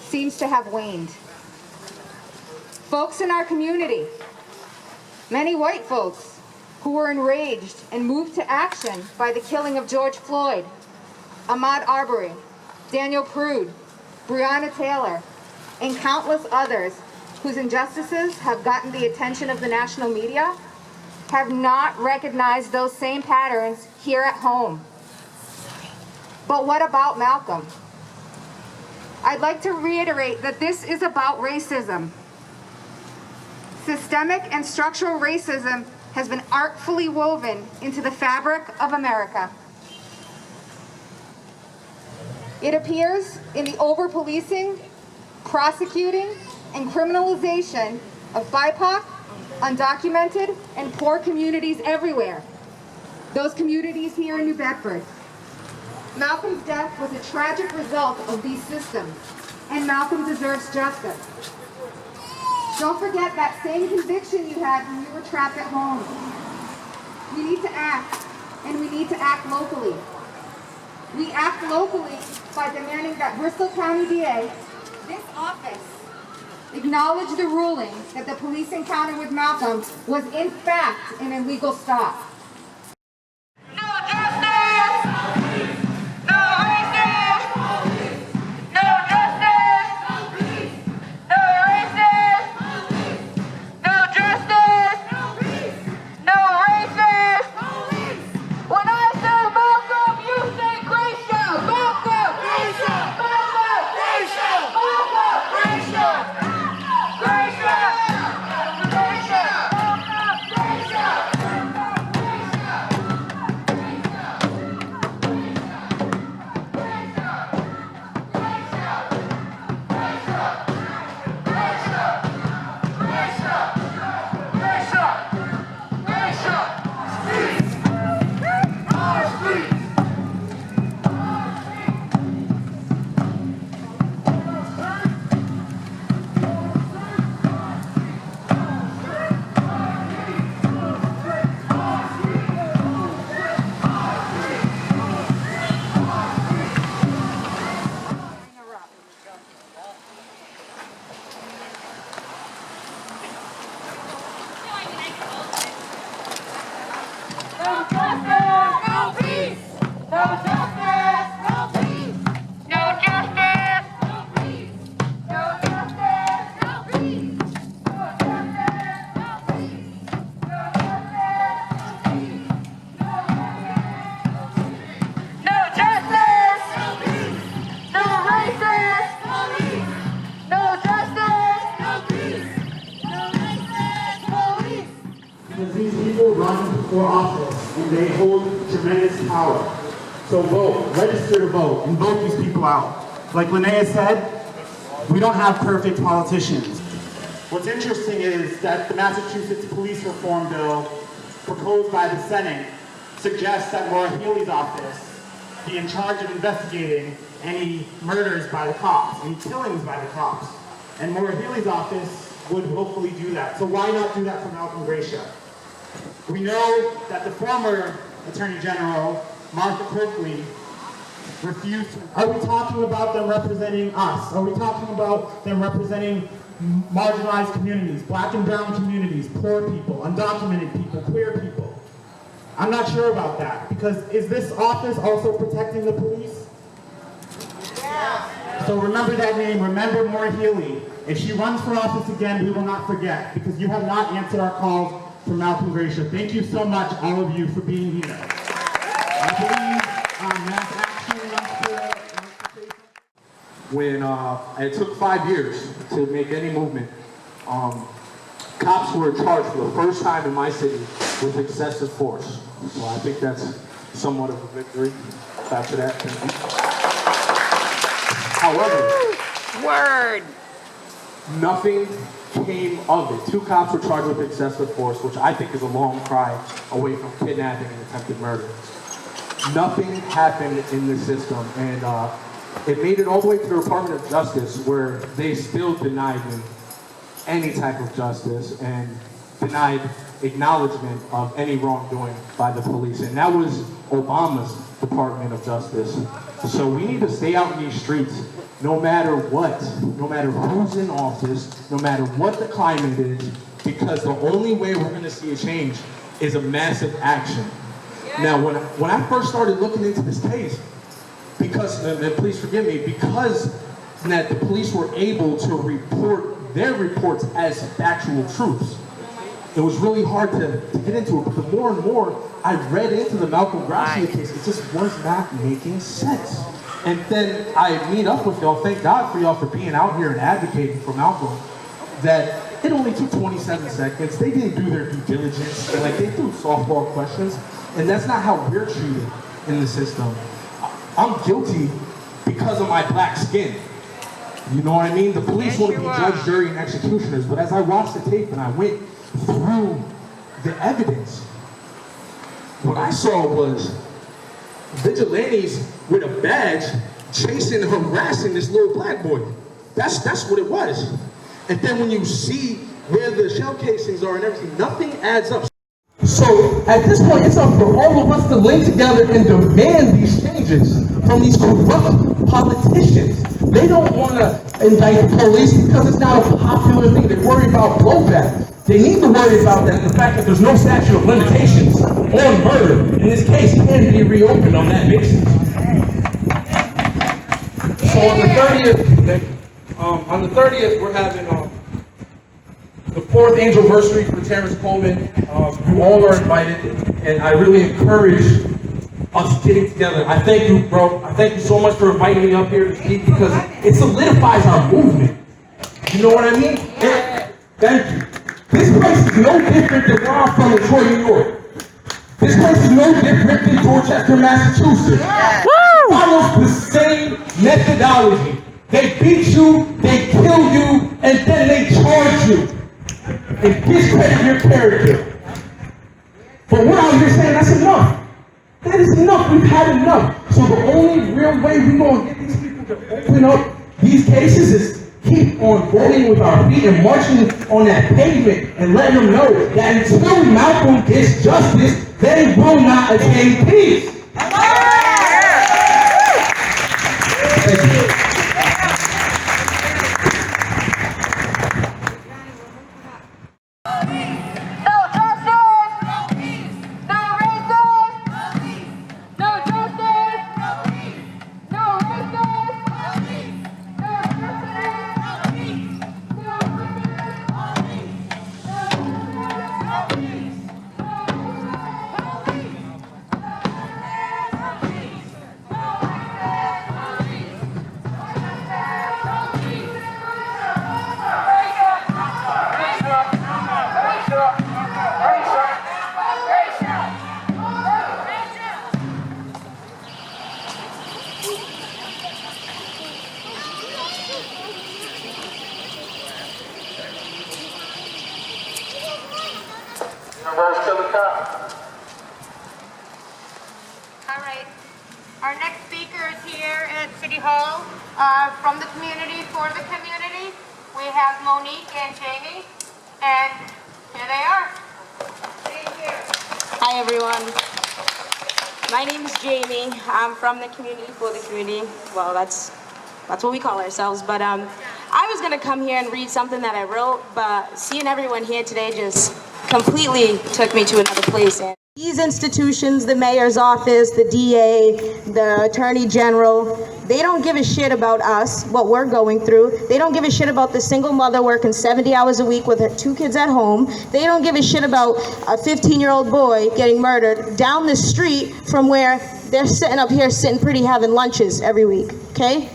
seems to have waned. Folks in our community, many white folks who were enraged and moved to action by the killing of George Floyd, Ahmaud Arbery, Daniel Prude, Breonna Taylor, and countless others whose injustices have gotten the attention of the national media, have not recognized those same patterns here at home. But what about Malcolm? I'd like to reiterate that this is about racism. Systemic and structural racism has been artfully woven into the fabric of America. It appears in the over-policing, prosecuting, and criminalization of BIPOC, undocumented, and poor communities everywhere. Those communities here in New Bedford. Malcolm's death was a tragic result of these systems, and Malcolm deserves justice. Don't forget that same conviction you had when you were trapped at home. We need to act, and we need to act locally. We act locally by demanding that Bristol County DA, this office, acknowledge the ruling that the police encounter with Malcolm was in fact an illegal stop. Because these people run for office and they hold tremendous power. So vote, register to vote, and vote these people out. Like Linnea said, we don't have perfect politicians. What's interesting is that the Massachusetts Police Reform Bill proposed by the Senate suggests that Maura Healey's office be in charge of investigating any murders by the cops, any killings by the cops. And Maura Healey's office would hopefully do that. So why not do that for Malcolm Gracia? We know that the former Attorney General, Martha Coakley, refused to. Are we talking about them representing us? Are we talking about them representing marginalized communities, black and brown communities, poor people, undocumented people, queer people? I'm not sure about that, because is this office also protecting the police? Yeah. So remember that name, remember Maura Healey. If she runs for office again, we will not forget, because you have not answered our calls for Malcolm Gracia. Thank you so much, all of you, for being here. I believe mass action when it took 5 years to make any movement, cops were charged for the first time in my city with excessive force. So I think that's somewhat of a victory. After that, thank you. However, nothing came of it. 2 cops were charged with excessive force, which I think is a long cry away from kidnapping and attempted murder. Nothing happened in the system, and it made it all the way to the Department of Justice, where they still denied me any type of justice and denied acknowledgement of any wrongdoing by the police. And that was Obama's Department of Justice. So we need to stay out in these streets no matter what, no matter who's in office, no matter what the climate is, because the only way we're going to see a change is a massive action. Now, when I first started looking into this case, because, and please forgive me, because that the police were able to report their reports as factual truths, it was really hard to get into it. But the more and more I read into the Malcolm Gracia case, it just was not making sense. And then I meet up with y'all. Thank God for y'all for being out here and advocating for Malcolm. That it only took 27 seconds. They didn't do their due diligence. Like, they threw softball questions. And that's not how we're treated in the system. I'm guilty because of my black skin. You know what I mean? The police want to be judge, jury, and executioners, but as I watched the tape and I went through the evidence, what I saw was vigilantes with a badge chasing and harassing this little black boy. That's what it was. And then when you see where the shell casings are and everything, nothing adds up. So at this point, it's up for all of us to link together and demand these changes from these corrupt politicians. They don't want to indict the police because it's not a popular thing. They worry about blowback. They need to worry about that, the fact that there's no statute of limitations on murder. And this case can be reopened on that basis. So on the 30th, we're having the 4th anniversary for Terrence Coleman. You all are invited, and I really encourage us getting together. I thank you, bro. I thank you so much for inviting me up here to speak, because it solidifies our movement. You know what I mean? Thank you. This place is no different than where I'm from in Troy, New York. This place is no different than Dorchester, Massachusetts. It follows the same methodology. They beat you, they kill you, and then they charge you and discredit your character. But we're out here saying that's enough. That is enough. We've had enough. So the only real way we're going to get these people to open up these cases is keep on voting with our feet and marching on that pavement and letting them know that until Malcolm gets justice, they will not attain peace. Thank you. right. Our next speaker is here at City Hall from the community, for the community. We have Monique and Jamie, and here they are. Thank you. Hi everyone. My name is Jamie. I'm from the community, for the community. Well, that's what we call ourselves. But I was gonna come here and read something that I wrote, but seeing everyone here today just completely took me to another place. And these institutions, the mayor's office, the DA, the attorney general, they don't give a shit about us, what we're going through. They don't give a shit about the single mother working 70 hours a week with her 2 kids at home. They don't give a shit about a 15-year-old boy getting murdered down the street from where they're sitting up here sitting pretty having lunches every week, okay?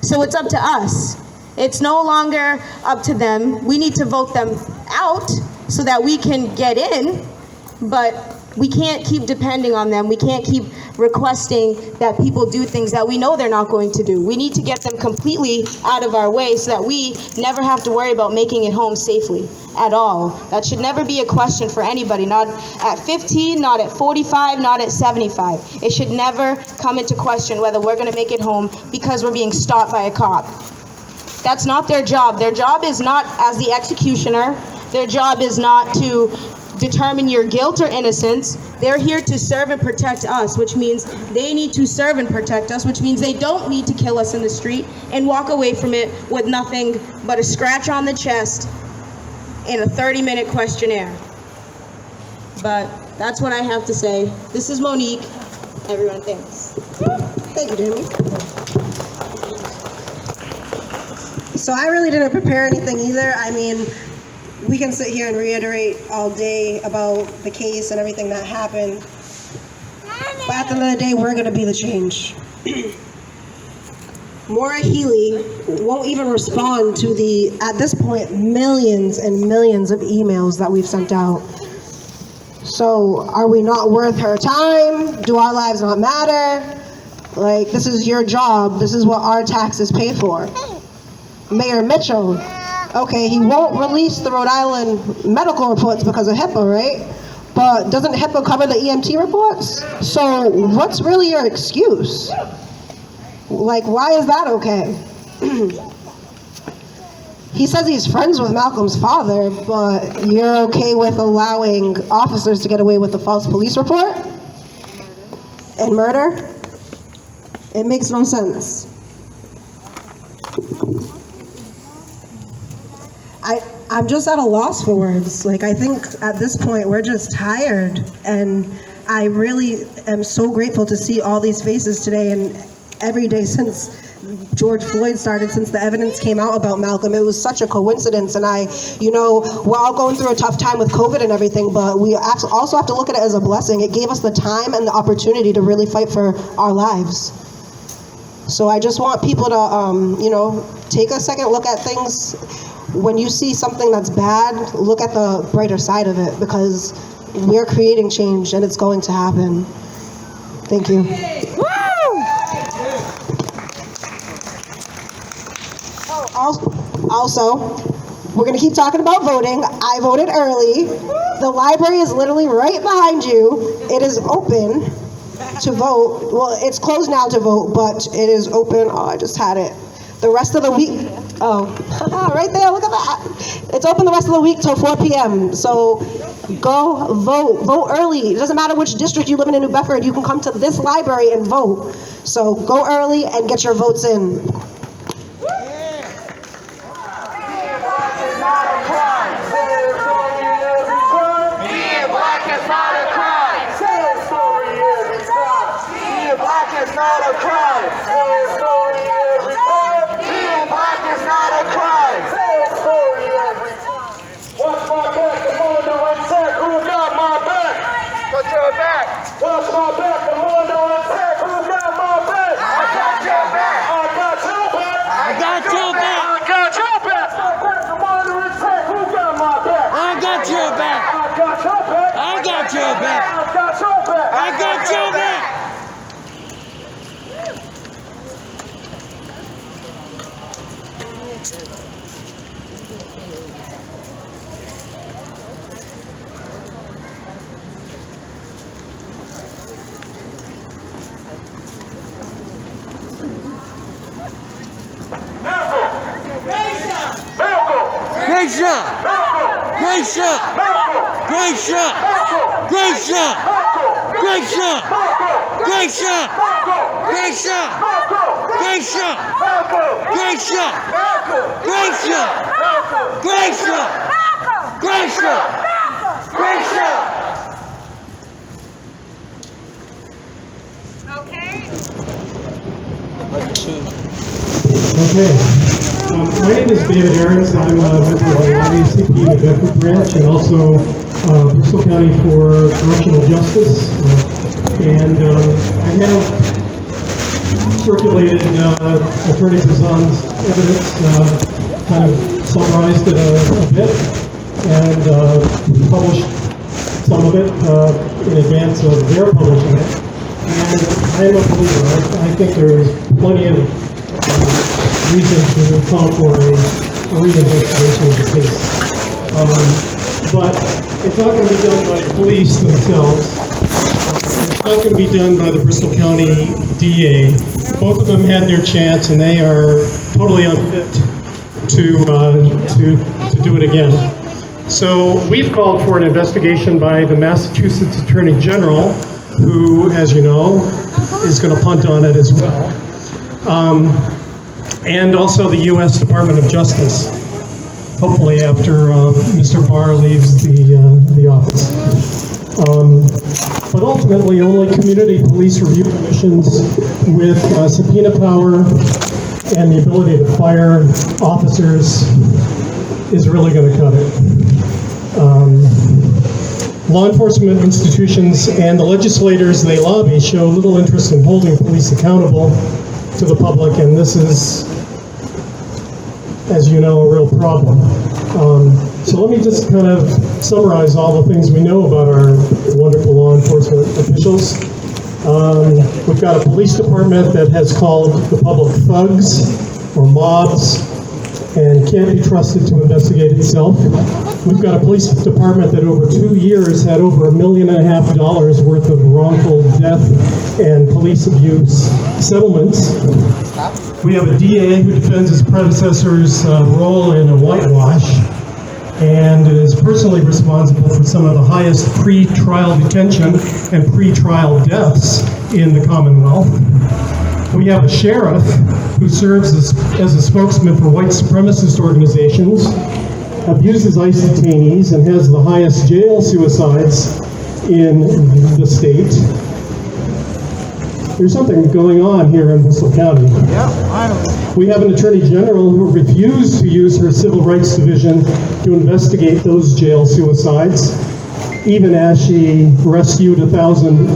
So it's up to us. It's no longer up to them. We need to vote them out so that we can get in, but we can't keep depending on them. We can't keep requesting that people do things that we know they're not going to do. We need to get them completely out of our way so that we never have to worry about making it home safely at all. That should never be a question for anybody, not at 15, not at 45, not at 75. It should never come into question whether we're going to make it home because we're being stopped by a cop. That's not their job. Their job is not as the executioner. Their job is not to determine your guilt or innocence. They're here to serve and protect us, which means they need to serve and protect us, which means they don't need to kill us in the street and walk away from it with nothing but a scratch on the chest and a 30-minute questionnaire. But that's what I have to say. This is Monique. Everyone, thanks. Thank you, Jamie. So I really didn't prepare anything either. I mean, we can sit here and reiterate all day about the case and everything that happened. But at the end of the day, we're going to be the change. Maura Healy won't even respond to the, at this point, millions and millions of emails that we've sent out. So are we not worth her time? Do our lives not matter? Like, this is your job. This is what our taxes pay for. Mayor Mitchell, okay, he won't release the Rhode Island medical reports because of HIPAA, right? But doesn't HIPAA cover the EMT reports? So what's really your excuse? Like, why is that okay? He says he's friends with Malcolm's father, but you're okay with allowing officers to get away with a false police report? And murder? It makes no sense. I'm just at a loss for words. Like, I think at this point we're just tired, and I really am so grateful to see all these faces today and every day since George Floyd started, since the evidence came out about Malcolm. It was such a coincidence, and we're all going through a tough time with COVID and everything, but we also have to look at it as a blessing. It gave us the time and the opportunity to really fight for our lives. So I just want people to, take a second look at things. When you see something that's bad, look at the brighter side of it, because we're creating change and it's going to happen. Thank you. Woo! Also, we're going to keep talking about voting. I voted early. The library is literally right behind you. It is open to vote. Well, it's closed now to vote, but it is open. Oh, I just had it. The rest of the week, right there, look at that. It's open the rest of the week till 4 p.m. So go vote early. It doesn't matter which district you live in New Bedford, you can come to this library and vote. So go early and get your votes in. Gracia! Gracia! Gracia! Gracia! Gracia! Gracia! Gracia! Gracia! Gracia! Gracia! Gracia! Gracia! Okay. My name is David Aarons. I'm a member of the IACP the Bedford branch and also Bristol County for Correctional Justice. And I have circulated Attorney Bazan's evidence, kind of summarized it a bit, and published some of it in advance of their publishing it. And I am a believer. I think there's plenty of reason to call for a reinvestigation of the case. But it's not going to be done by the police themselves. It's not going to be done by the Bristol County DA. Both of them had their chance, and they are totally unfit to do it again. So we've called for an investigation by the Massachusetts Attorney General, who, as you know, is going to punt on it as well. And also the U.S. Department of Justice, hopefully after Mr. Barr leaves the office. But ultimately, only community police review commissions with subpoena power and the ability to fire officers is really going to cut it. Law enforcement institutions and the legislators they lobby show little interest in holding police accountable to the public, and this is, as you know, a real problem. So let me just kind of summarize all the things we know about our wonderful law enforcement officials. We've got a police department that has called the public thugs or mobs and can't be trusted to investigate itself. We've got a police department that over 2 years had over $1.5 million worth of wrongful death and police abuse settlements. We have a DA who defends his predecessor's role in a whitewash and is personally responsible for some of the highest pre-trial detention and pre-trial deaths in the Commonwealth. We have a sheriff who serves as a spokesman for white supremacist organizations, abuses ICE detainees, and has the highest jail suicides in the state. There's something going on here in Bristol County. We have an attorney general who refused to use her civil rights division to investigate those jail suicides, even as she rescued 1,000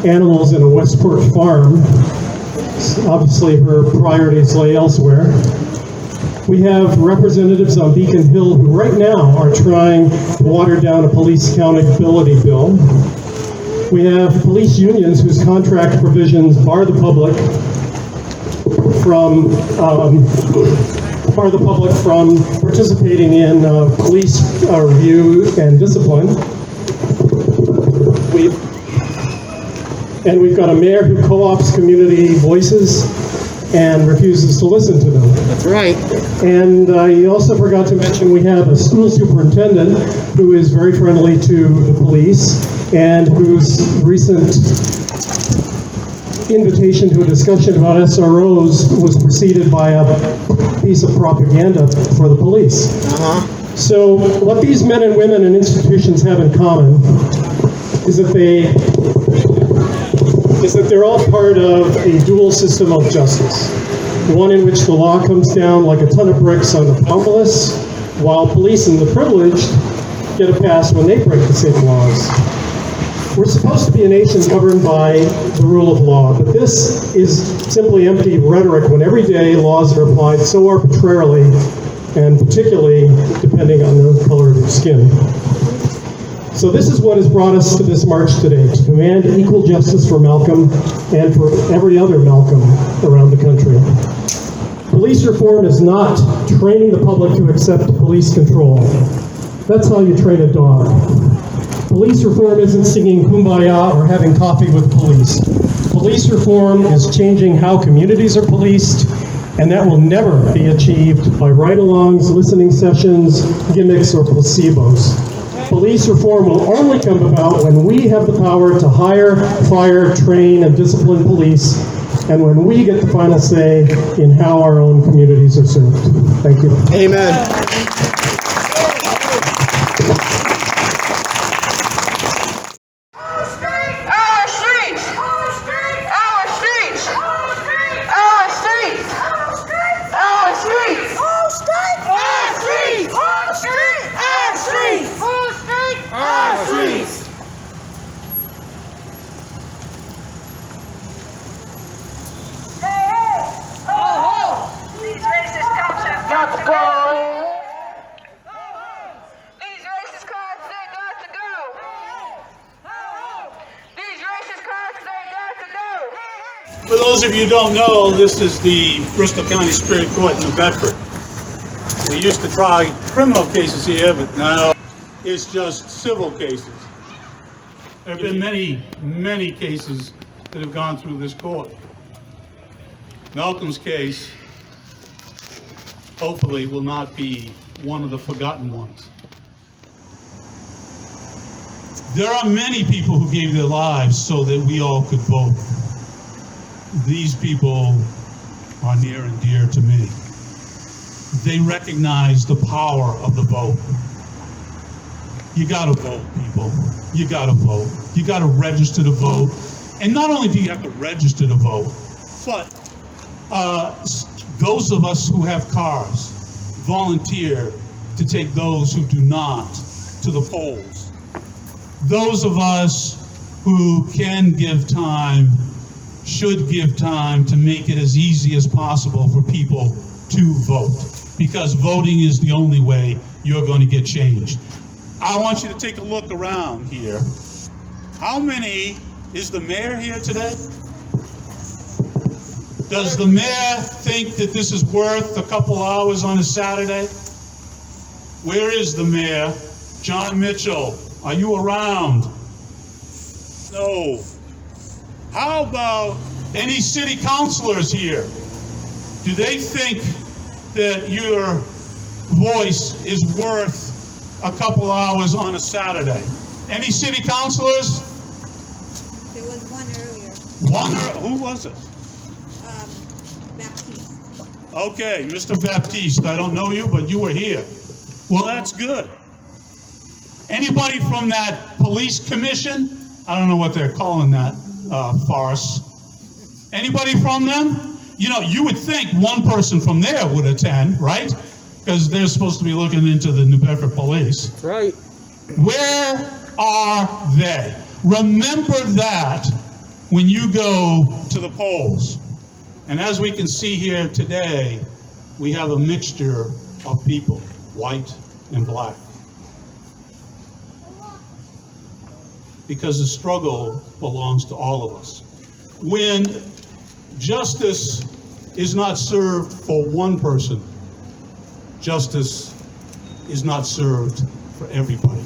animals in a Westport farm. Obviously, her priorities lay elsewhere. We have representatives on Beacon Hill who right now are trying to water down a police accountability bill. We have police unions whose contract provisions bar the public from participating in police review and discipline. We've got a mayor who co-opts community voices and refuses to listen to them. That's right. And I also forgot to mention we have a school superintendent who is very friendly to the police and whose recent invitation to a discussion about SROs was preceded by a piece of propaganda for the police. So what these men and women and institutions have in common is that they're all part of a dual system of justice. One in which the law comes down like a ton of bricks on the powerless, while police and the privileged get a pass when they break the same laws. We're supposed to be a nation governed by the rule of law, but this is simply empty rhetoric when every day laws are applied so arbitrarily, and particularly depending on the color of your skin. So this is what has brought us to this march today, to demand equal justice for Malcolm and for every other Malcolm around the country. Police reform is not training the public to accept police control. That's how you train a dog. Police reform isn't singing Kumbaya or having coffee with police. Police reform is changing how communities are policed And that will never be achieved by ride-alongs, listening sessions, gimmicks, or placebos. Police reform will only come about when we have the power to hire, fire, train, and discipline police, and when we get the final say in how our own communities are served. Thank you. Amen. For those of you who don't know, this is the Bristol County Superior Court in New Bedford. We used to try criminal cases here, but now it's just civil cases. There have been many, many cases that have gone through this court. Malcolm's case, hopefully, will not be one of the forgotten ones. There are many people who gave their lives so that we all could vote. These people are near and dear to me. They recognize the power of the vote. You gotta vote, people. You gotta vote. You gotta register to vote. And not only do you have to register to vote, but those of us who have cars volunteer to take those who do not to the polls. Those of us who can give time should give time to make it as easy as possible for people to vote, because voting is the only way you're going to get change. I want you to take a look around here. How many, is the mayor here today? Does the mayor think that this is worth a couple hours on a Saturday? Where is the mayor? John Mitchell, are you around? No. How about any city councilors here? Do they think that your voice is worth a couple hours on a Saturday? Any city councilors? There was one earlier. Who was it? Baptiste. Okay, Mr. Baptiste, I don't know you, but you were here. Well, that's good. Anybody from that police commission? I don't know what they're calling that farce. Anybody from them? You know, you would think one person from there would attend, right? Because they're supposed to be looking into the New Bedford Police. That's right. Where are they? Remember that when you go to the polls. And as we can see here today, we have a mixture of people, white and black. Because the struggle belongs to all of us. When justice is not served for one person, justice is not served for everybody.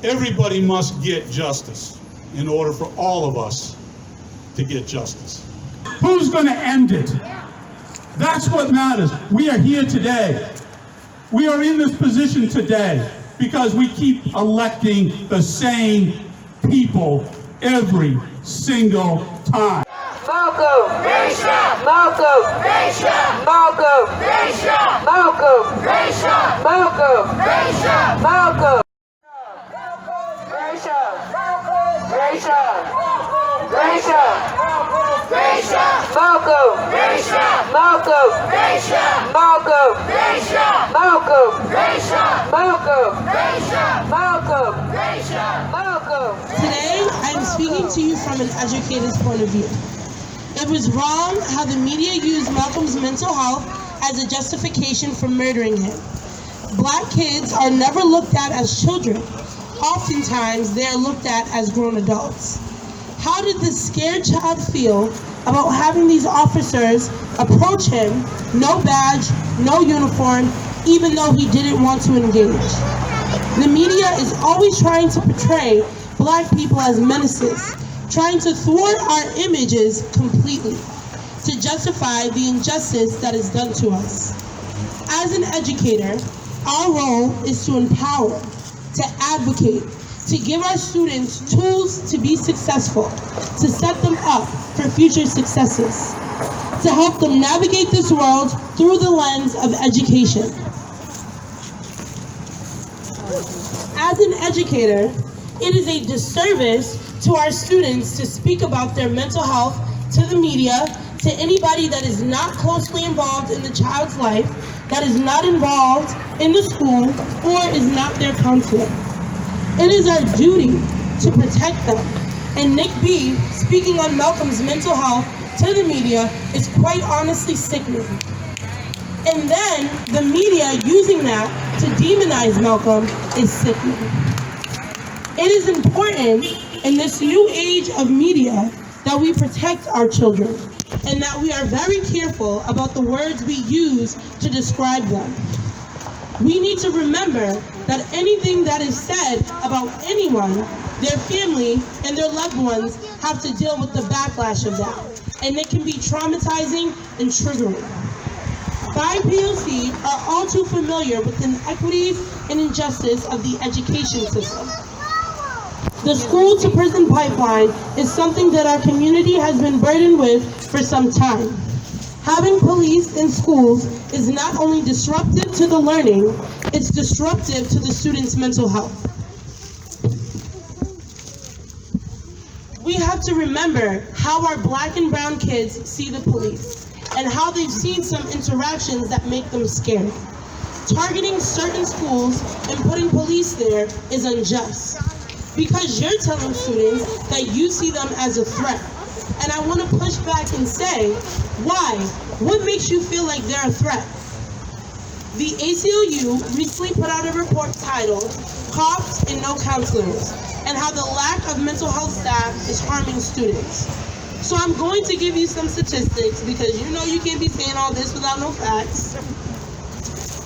Everybody must get justice in order for all of us to get justice. Who's going to end it? That's what matters. We are here today. We are in this position today because we keep electing the same people every single time. Malcolm Gracia! Malcolm Gracia! Malcolm Gracia! Malcolm Gracia! Malcolm Gracia! Malcolm Gracia! Gracia! Gracia! Gracia! Malcolm Gracia! Malcolm Gracia! Malcolm Gracia! Malcolm Gracia! Malcolm Gracia! Malcolm Gracia! Malcolm. Today, I'm speaking to you from an educator's point of view. It was wrong how the media used Malcolm's mental health as a justification for murdering him. Black kids are never looked at as children. Oftentimes, they are looked at as grown adults. How did this scared child feel about having these officers approach him, no badge, no uniform, even though he didn't want to engage? The media is always trying to portray Black people as menaces, trying to thwart our images completely. to justify the injustice that is done to us. As an educator, our role is to empower, to advocate, to give our students tools to be successful, to set them up for future successes, to help them navigate this world through the lens of education. As an educator, it is a disservice to our students to speak about their mental health to the media, to anybody that is not closely involved in the child's life, that is not involved in the school, or is not their counselor. It is our duty to protect them. And Nick B speaking on Malcolm's mental health to the media is quite honestly sickening. And then the media using that to demonize Malcolm is sickening. It is important in this new age of media that we protect our children and that we are very careful about the words we use to describe them. We need to remember that anything that is said about anyone, their family, and their loved ones have to deal with the backlash of that. And it can be traumatizing and triggering. BIPOC are all too familiar with the inequities and injustice of the education system. The school to prison pipeline is something that our community has been burdened with for some time. Having police in schools is not only disruptive to the learning, it's disruptive to the students' mental health. We have to remember how our black and brown kids see the police and how they've seen some interactions that make them scared. Targeting certain schools and putting police there is unjust because you're telling students that you see them as a threat. And I want to push back and say, why? What makes you feel like they're a threat? The ACLU recently put out a report titled Cops and No Counselors, and how the lack of mental health staff is harming students. So I'm going to give you some statistics because you know you can't be saying all this without no facts.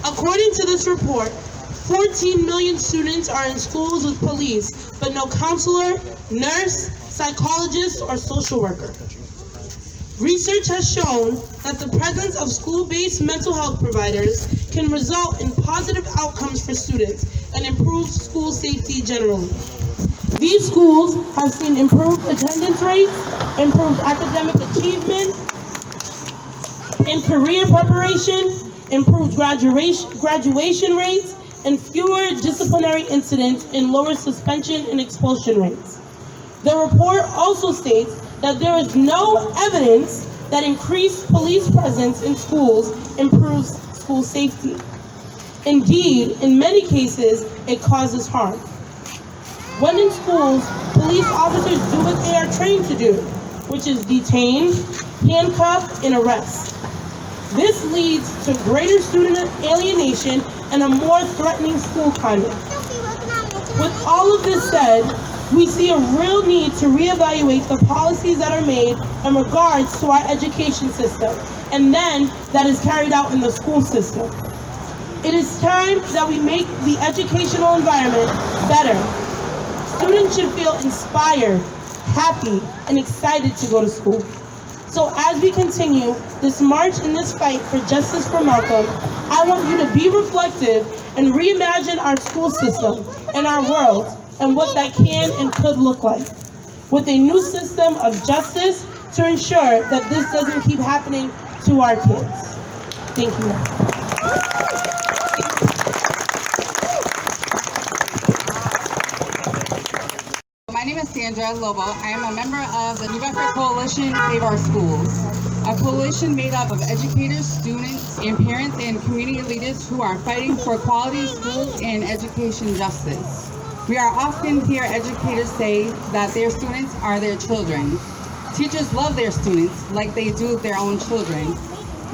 According to this report, 14 million students are in schools with police, but no counselor, nurse, psychologist, or social worker. Research has shown that the presence of school-based mental health providers can result in positive outcomes for students and improve school safety generally. These schools have seen improved attendance rates, improved academic achievement, in career preparation, improved graduation rates, and fewer disciplinary incidents and lower suspension and expulsion rates. The report also states that there is no evidence that increased police presence in schools improves school safety. Indeed, in many cases, it causes harm. When in schools, police officers do what they are trained to do, which is detain, handcuff, and arrest. This leads to greater student alienation and a more threatening school climate. With all of this said, we see a real need to reevaluate the policies that are made in regards to our education system, and then that is carried out in the school system. It is time that we make the educational environment better. Students should feel inspired, happy, and excited to go to school. So as we continue this march and this fight for justice for Malcolm, I want you to be reflective and reimagine our school system and our world and what that can and could look like, with a new system of justice to ensure that this doesn't keep happening to our kids. Thank you. My name is Sandra Lobo. I am a member of the New Bedford Coalition Save Our Schools, a coalition made up of educators, students, and parents and community leaders who are fighting for quality schools and education justice. We are often hear educators say that their students are their children. Teachers love their students like they do their own children.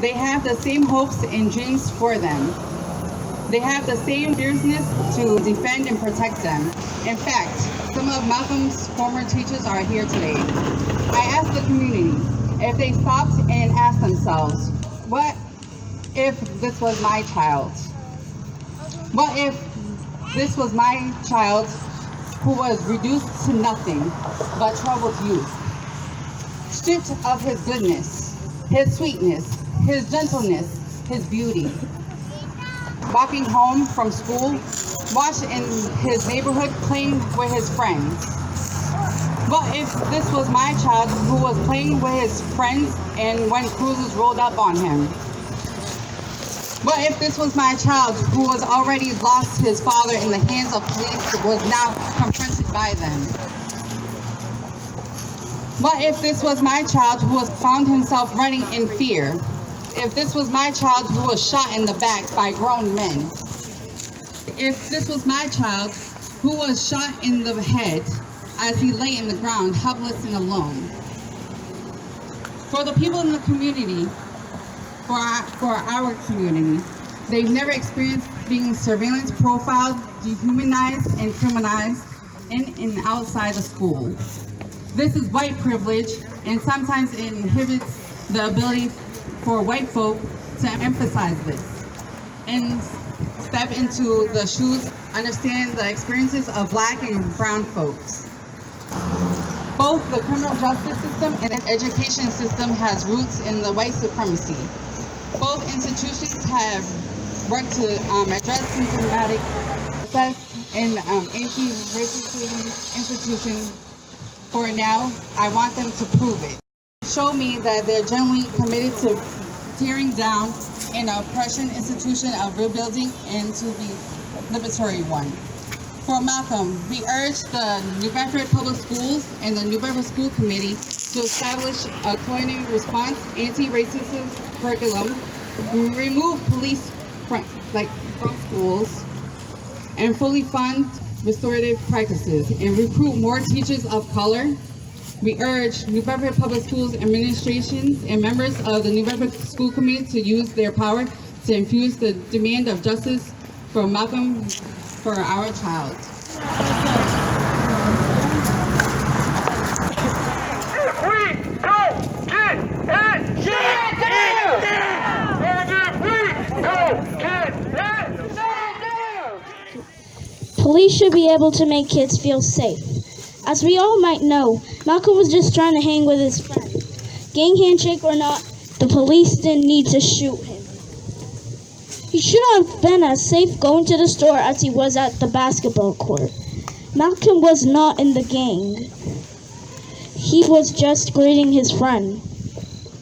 They have the same hopes and dreams for them. They have the same fierceness to defend and protect them. In fact, some of Malcolm's former teachers are here today. I asked the community if they stopped and asked themselves, what if this was my child? What if this was my child who was reduced to nothing but troubled youth, stripped of his goodness, his sweetness, his gentleness, his beauty. Walking home from school, watched in his neighborhood playing with his friends. What if this was my child who was playing with his friends and when cruisers rolled up on him? What if this was my child who was already lost his father in the hands of police, was now confronted by them? What if this was my child who was found himself running in fear? If this was my child who was shot in the back by grown men? If this was my child who was shot in the head as he lay in the ground, helpless and alone? For the people in the community, for our community, they've never experienced being surveillance, profiled, dehumanized, and criminalized in and outside the school. This is white privilege, and sometimes it inhibits the ability for white folk to emphasize this and step into the shoes, understand the experiences of Black and brown folks. Both the criminal justice system and the education system has roots in the white supremacy. Both institutions have worked to address systematic success in anti-racism institutions. For now, I want them to prove it. Show me that they're genuinely committed to tearing down an oppression institution of rebuilding into the liberatory one. For Malcolm, we urge the New Bedford Public Schools and the New Bedford School Committee to establish a coordinated response anti-racism curriculum, remove police from schools, and fully fund restorative practices, and recruit more teachers of color. We urge New Bedford Public Schools administrations and members of the New Bedford School Committee to use their power to infuse the demand of justice for Malcolm, for our child. If we don't get it, get down! And if we don't get it, down! Police should be able to make kids feel safe. As we all might know, Malcolm was just trying to hang with his friend. Gang handshake or not, the police didn't need to shoot him. He should have been as safe going to the store as he was at the basketball court. Malcolm was not in the gang. He was just greeting his friend.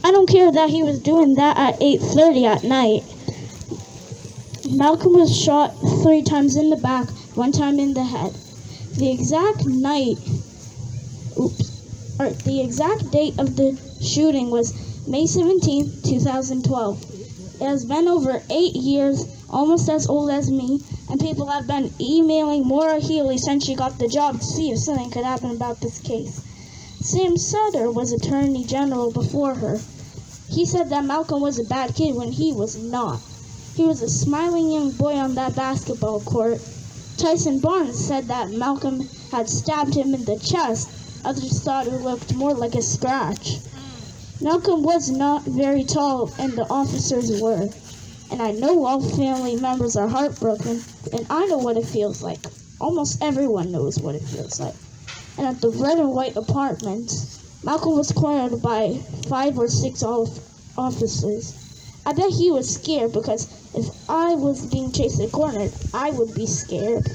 I don't care that he was doing that at 8:30 at night. Malcolm was shot 3 times in the back, 1 time in the head. The exact date of the shooting was May 17, 2012. It has been over 8 years, almost as old as me, and people have been emailing Maura Healy since she got the job to see if something could happen about this case. Sam Sutter was Attorney General before her. He said that Malcolm was a bad kid when he was not. He was a smiling young boy on that basketball court. Tyson Barnes said that Malcolm had stabbed him in the chest. Others thought it looked more like a scratch. Malcolm was not very tall, and the officers were. And I know all family members are heartbroken, and I know what it feels like. Almost everyone knows what it feels like. And at the red and white apartment, Malcolm was cornered by 5 or 6 officers. I bet he was scared, because if I was being chased and cornered, I would be scared.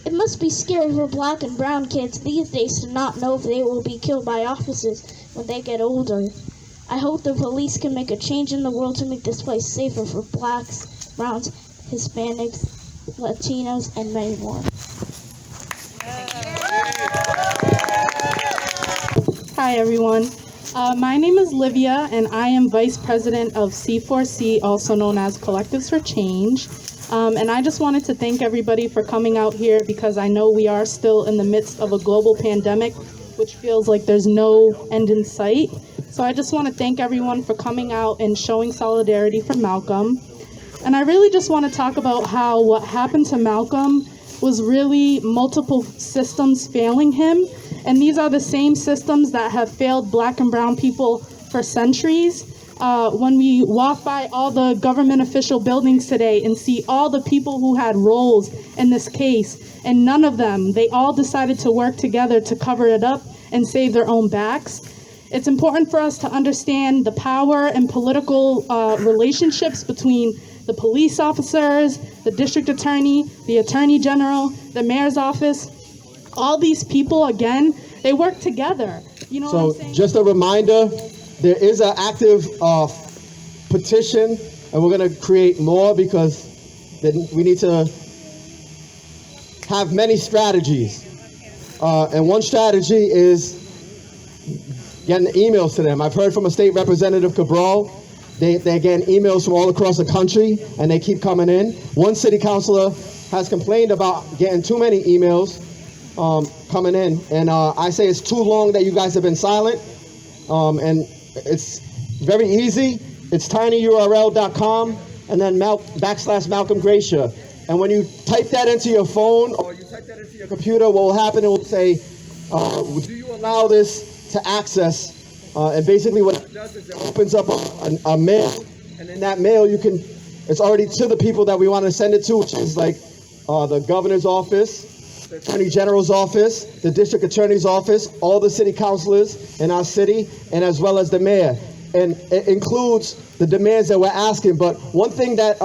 It must be scary for Black and brown kids these days to not know if they will be killed by officers when they get older. I hope the police can make a change in the world to make this place safer for Blacks, Browns, Hispanics, Latinos, and many more. Hi everyone. My name is Livia, and I am Vice President of C4C, also known as Collectives for Change. And I just wanted to thank everybody for coming out here, because I know we are still in the midst of a global pandemic, which feels like there's no end in sight. So I just want to thank everyone for coming out and showing solidarity for Malcolm. And I really just want to talk about how what happened to Malcolm was really multiple systems failing him. And these are the same systems that have failed Black and brown people for centuries. When we walk by all the government official buildings today and see all the people who had roles in this case, and none of them, they all decided to work together to cover it up and save their own backs. It's important for us to understand the power and political relationships between the police officers, the district attorney, the attorney general, the mayor's office. All these people, again, they work together. You know what I'm saying? Just a reminder, there is an active petition, and we're going to create more because we need to have many strategies. And one strategy is getting emails to them. I've heard from a state representative, Cabral. They're getting emails from all across the country, and they keep coming in. One city councilor has complained about getting too many emails coming in, and I say it's too long that you guys have been silent, and it's very easy. It's tinyurl.com and then /Malcolm Gracia. And when you type that into your phone or you type that into your computer, what will happen, it will say, do you allow this to access? And basically what it does is it opens up a mail, and in that mail it's already to the people that we want to send it to, which is like the governor's office, the attorney general's office, the district attorney's office, all the city councilors in our city, and as well as the mayor. And it includes the demands that we're asking. But one thing that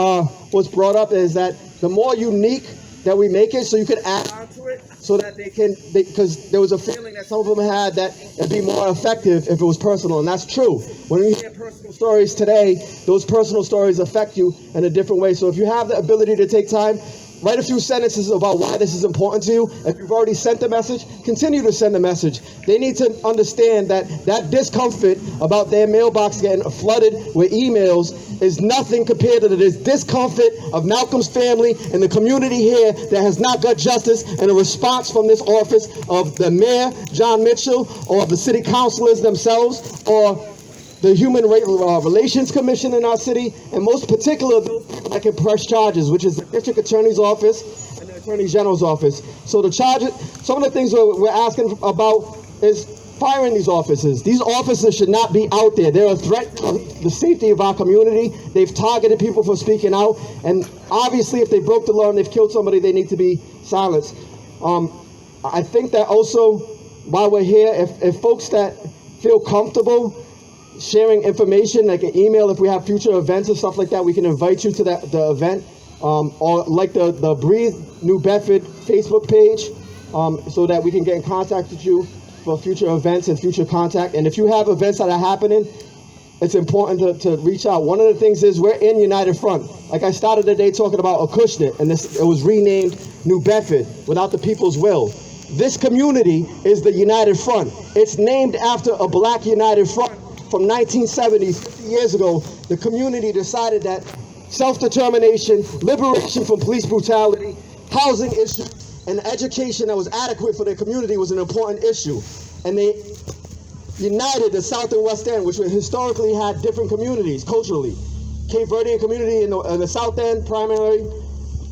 was brought up is that the more unique that we make it, so you can add on to it, so that because there was a feeling that some of them had that it'd be more effective if it was personal, and that's true. When you hear personal stories today, those personal stories affect you in a different way. So if you have the ability to take time, write a few sentences about why this is important to you. If you've already sent the message, continue to send the message. They need to understand that that discomfort about their mailbox getting flooded with emails is nothing compared to this discomfort of Malcolm's family and the community here that has not got justice, and a response from this office of the mayor, John Mitchell, or of the city councilors themselves, or the Human Relations Commission in our city, and most particularly those people that can press charges, which is the district attorney's office and the attorney general's office. So the charges, some of the things we're asking about is firing these officers. These officers should not be out there. They're a threat to the safety of our community. They've targeted people for speaking out, and obviously if they broke the law and they've killed somebody, they need to be silenced. I think that also, while we're here, if folks that feel comfortable sharing information, like an email, if we have future events and stuff like that, we can invite you to the event, or like the Breathe New Bedford Facebook page, so that we can get in contact with you for future events and future contact. And if you have events that are happening, it's important to reach out. One of the things is we're in United Front. Like I started the day talking about Acushnet, and it was renamed New Bedford without the people's will. This community is the United Front. It's named after a black United Front. From 1970, 50 years ago, the community decided that self-determination, liberation from police brutality, housing issues, and education that was adequate for their community was an important issue. And they united the South and West End, which historically had different communities culturally. Cape Verdean community in the South End, primarily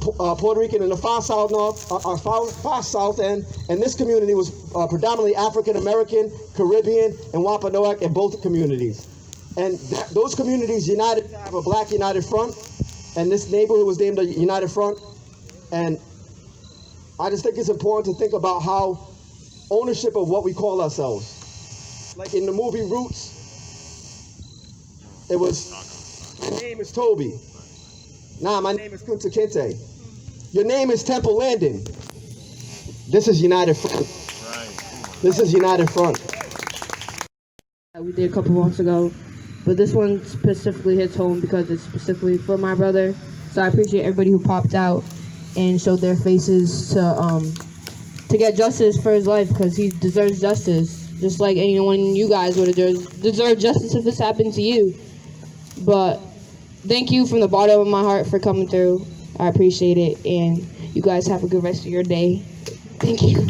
Puerto Rican in the far south end, and this community was predominantly African American, Caribbean, and Wampanoag in both communities. And those communities united to have a black United Front, and this neighborhood was named the United Front. And I just think it's important to think about how ownership of what we call ourselves. Like in the movie Roots, it was, my name is Toby. Nah, my name is Kunta Kinte. Your name is Temple Landing. This is United Front. This is United Front. We did a couple months ago, but this one specifically hits home because it's specifically for my brother. So I appreciate everybody who popped out and showed their faces to get justice for his life, because he deserves justice, just like anyone you guys would have deserved justice if this happened to you. But thank you from the bottom of my heart for coming through. I appreciate it, and you guys have a good rest of your day. Thank you.